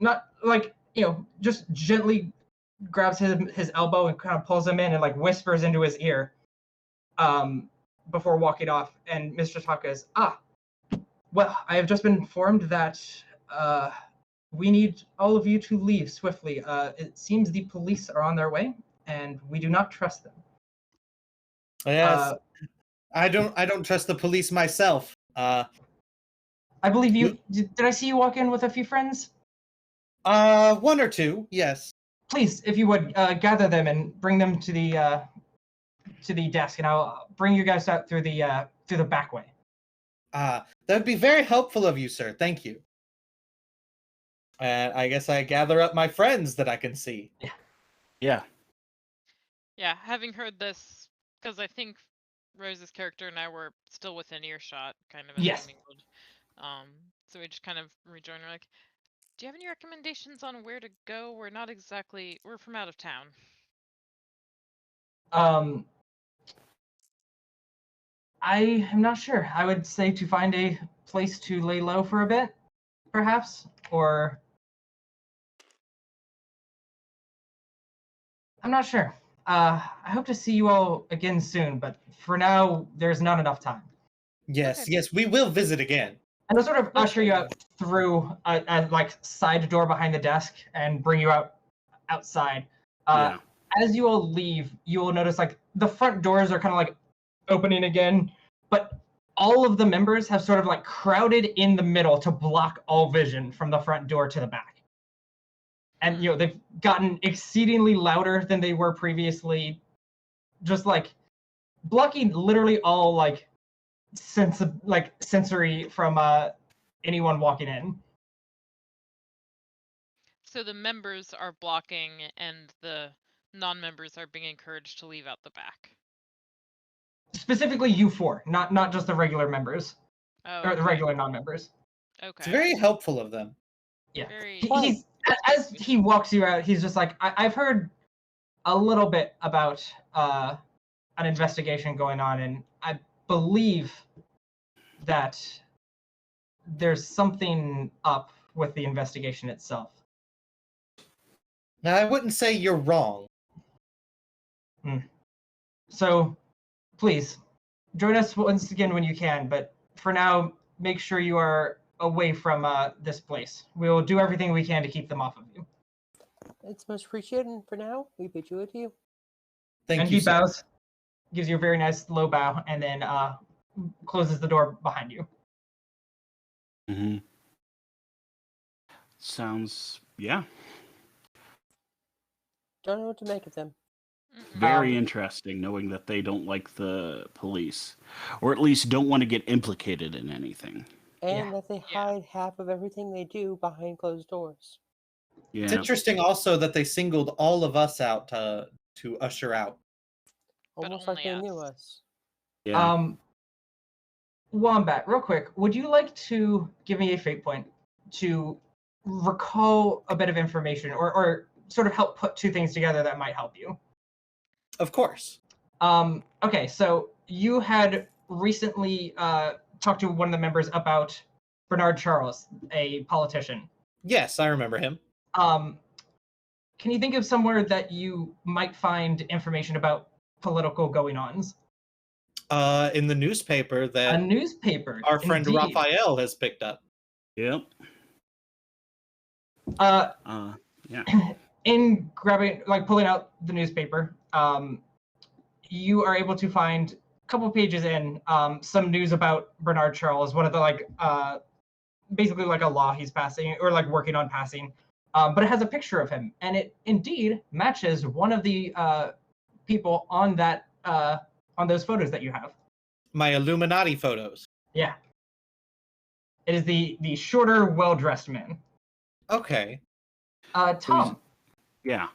not like just gently grabs his elbow and kind of pulls him in and like whispers into his ear before walking off. And Mr. Talk goes, well, I have just been informed that we need all of you to leave swiftly. It seems the police are on their way, and we do not trust them. Yes, I don't trust the police myself. I believe you. Did I see you walk in with a few friends? One or two, yes. Please, if you would, gather them and bring them to the desk, and I'll bring you guys out through the back way. That'd be very helpful of you, sir. Thank you. And I guess I gather up my friends that I can see. Yeah. Yeah, having heard this, because I think Rose's character and I were still within earshot, kind of. Yes. Mingled. So we just kind of rejoined. We're like, do you have any recommendations on where to go? We're from out of town. I am not sure. I would say to find a place to lay low for a bit, perhaps, or I'm not sure. I hope to see you all again soon, but for now, there's not enough time. Yes, Okay. yes, we will visit again. And I'll sort of usher you out through a like side door behind the desk and bring you outside. Yeah. As you all leave, you will notice like the front doors are kind of like opening again, but all of the members have sort of like crowded in the middle to block all vision from the front door to the back. And they've gotten exceedingly louder than they were previously, just like blocking literally all like sensory from anyone walking in. So the members are blocking and the non-members are being encouraged to leave out the back. Specifically you four, not just the regular members. Oh, Or the okay. regular non-members. Okay. It's very helpful of them. Yeah. Very- He's as he walks you out, he's just like, I've heard a little bit about an investigation going on, and I believe that there's something up with the investigation itself. Now, I wouldn't say you're wrong. So, please, join us once again when you can, but for now, make sure you are away from this place. We will do everything we can to keep them off of you. It's much appreciated. And for now, we bid you adieu. Thank And you, he sir. bows, gives you a very nice low bow, and then closes the door behind you. Mm-hmm. Sounds, yeah, Don't know what to make of them. very interesting, knowing that they don't like the police, or at least don't want to get implicated in anything. And that they Yeah. hide half of everything they do behind closed doors. It's Yeah. interesting also that they singled all of us out to usher out. But Almost like they only knew us. us. Yeah. Wombat, real quick, would you like to give me a fate point to recall a bit of information or sort of help put two things together that might help you? Of course. Okay, so you had recently talked to one of the members about Bernard Charles, a politician. Yes, I remember him. Can you think of somewhere that you might find information about political going-ons? In the newspaper A that newspaper. our friend indeed. Raphael has picked up. Yep. Yeah. Yeah. In grabbing, like pulling out the newspaper, you are able to find a couple pages in some news about Bernard Charles, one of the basically like a law he's passing or like working on passing. But it has a picture of him, and it indeed matches one of the people on that on those photos that you have. My Illuminati photos. Yeah. It is the shorter, well-dressed man. Okay. Tom. Yeah.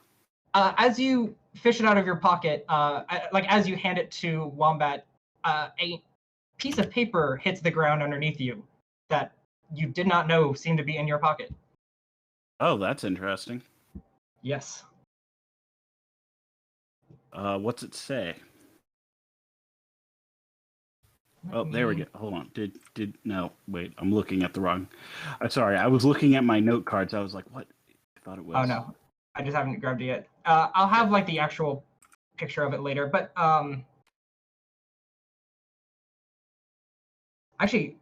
As you fish it out of your pocket, as you hand it to Wombat, a piece of paper hits the ground underneath you that you did not know seemed to be in your pocket. Oh, that's interesting. Yes. What's it say? Oh, there we go. Hold on. No, wait. I'm looking at the wrong. Sorry, I was looking at my note cards. I was like, what? I thought it was. Oh no, I just haven't grabbed it yet. I'll have like the actual picture of it later, but actually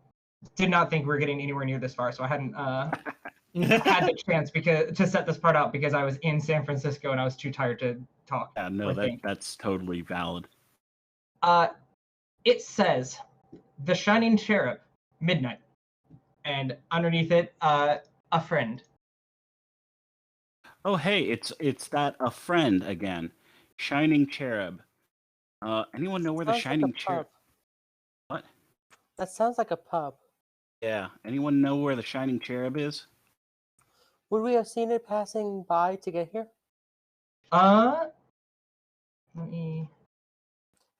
did not think we were getting anywhere near this far, so I hadn't had the chance to set this part out because I was in San Francisco and I was too tired to talk. Yeah, no, that's totally valid. It says, "The Shining Cherub, midnight," and underneath it, a friend. Oh, hey, it's that a friend again, Shining Cherub. Anyone know where the Sounds like a Shining Cherub? pub. What? That sounds like a pub. Yeah. Anyone know where the Shining Cherub is? Would we have seen it passing by to get here? Let me.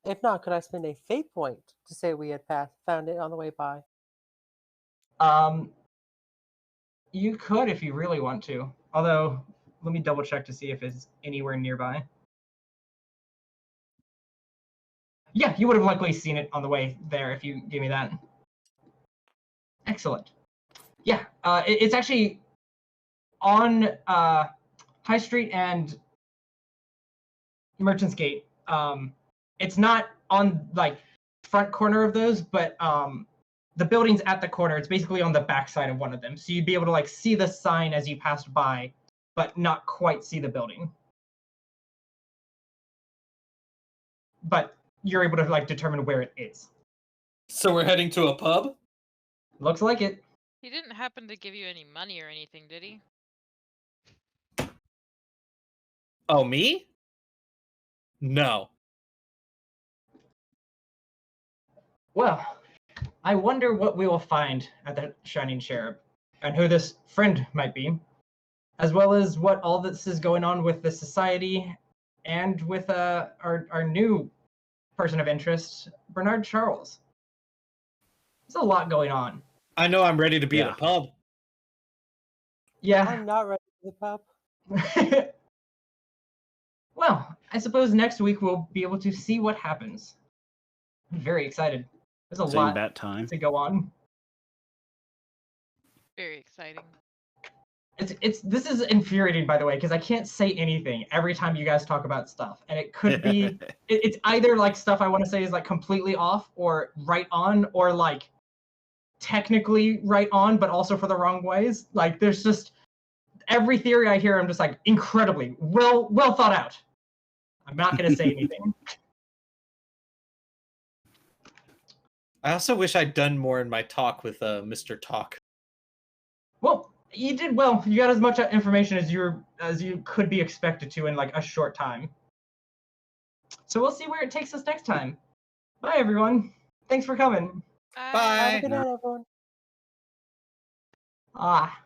If not, could I spend a fate point to say we had found it on the way by? You could if you really want to. Although, let me double check to see if it's anywhere nearby. Yeah, you would have likely seen it on the way there if you gave me that. Excellent. Yeah, it's actually on High Street and Merchants Gate. It's not on like front corner of those, but the building's at the corner. It's basically on the back side of one of them. So you'd be able to like see the sign as you passed by, but not quite see the building. But you're able to like determine where it is. So we're heading to a pub? Looks like it. He didn't happen to give you any money or anything, did he? Oh, me? No. Well, I wonder what we will find at the Shining Cherub, and who this friend might be, as well as what all this is going on with the society, and with our new person of interest, Bernard Charles. There's a lot going on. I know I'm ready to be at Yeah. a pub. Yeah. I'm not ready for the pub. Well, I suppose next week we'll be able to see what happens. I'm very excited. There's a Saying lot that time. to go on. Very exciting. This is infuriating, by the way, because I can't say anything every time you guys talk about stuff, and it could be it's either like stuff I want to say is like completely off or right on, or like technically right on but also for the wrong ways. Like there's just every theory I hear, I'm just like incredibly well thought out. I'm not going to say anything. I also wish I'd done more in my talk with Mr. Talk. Well, you did well. You got as much information as you could be expected to in like a short time. So we'll see where it takes us next time. Bye, everyone. Thanks for coming. Bye. Have a good night, everyone. Ah.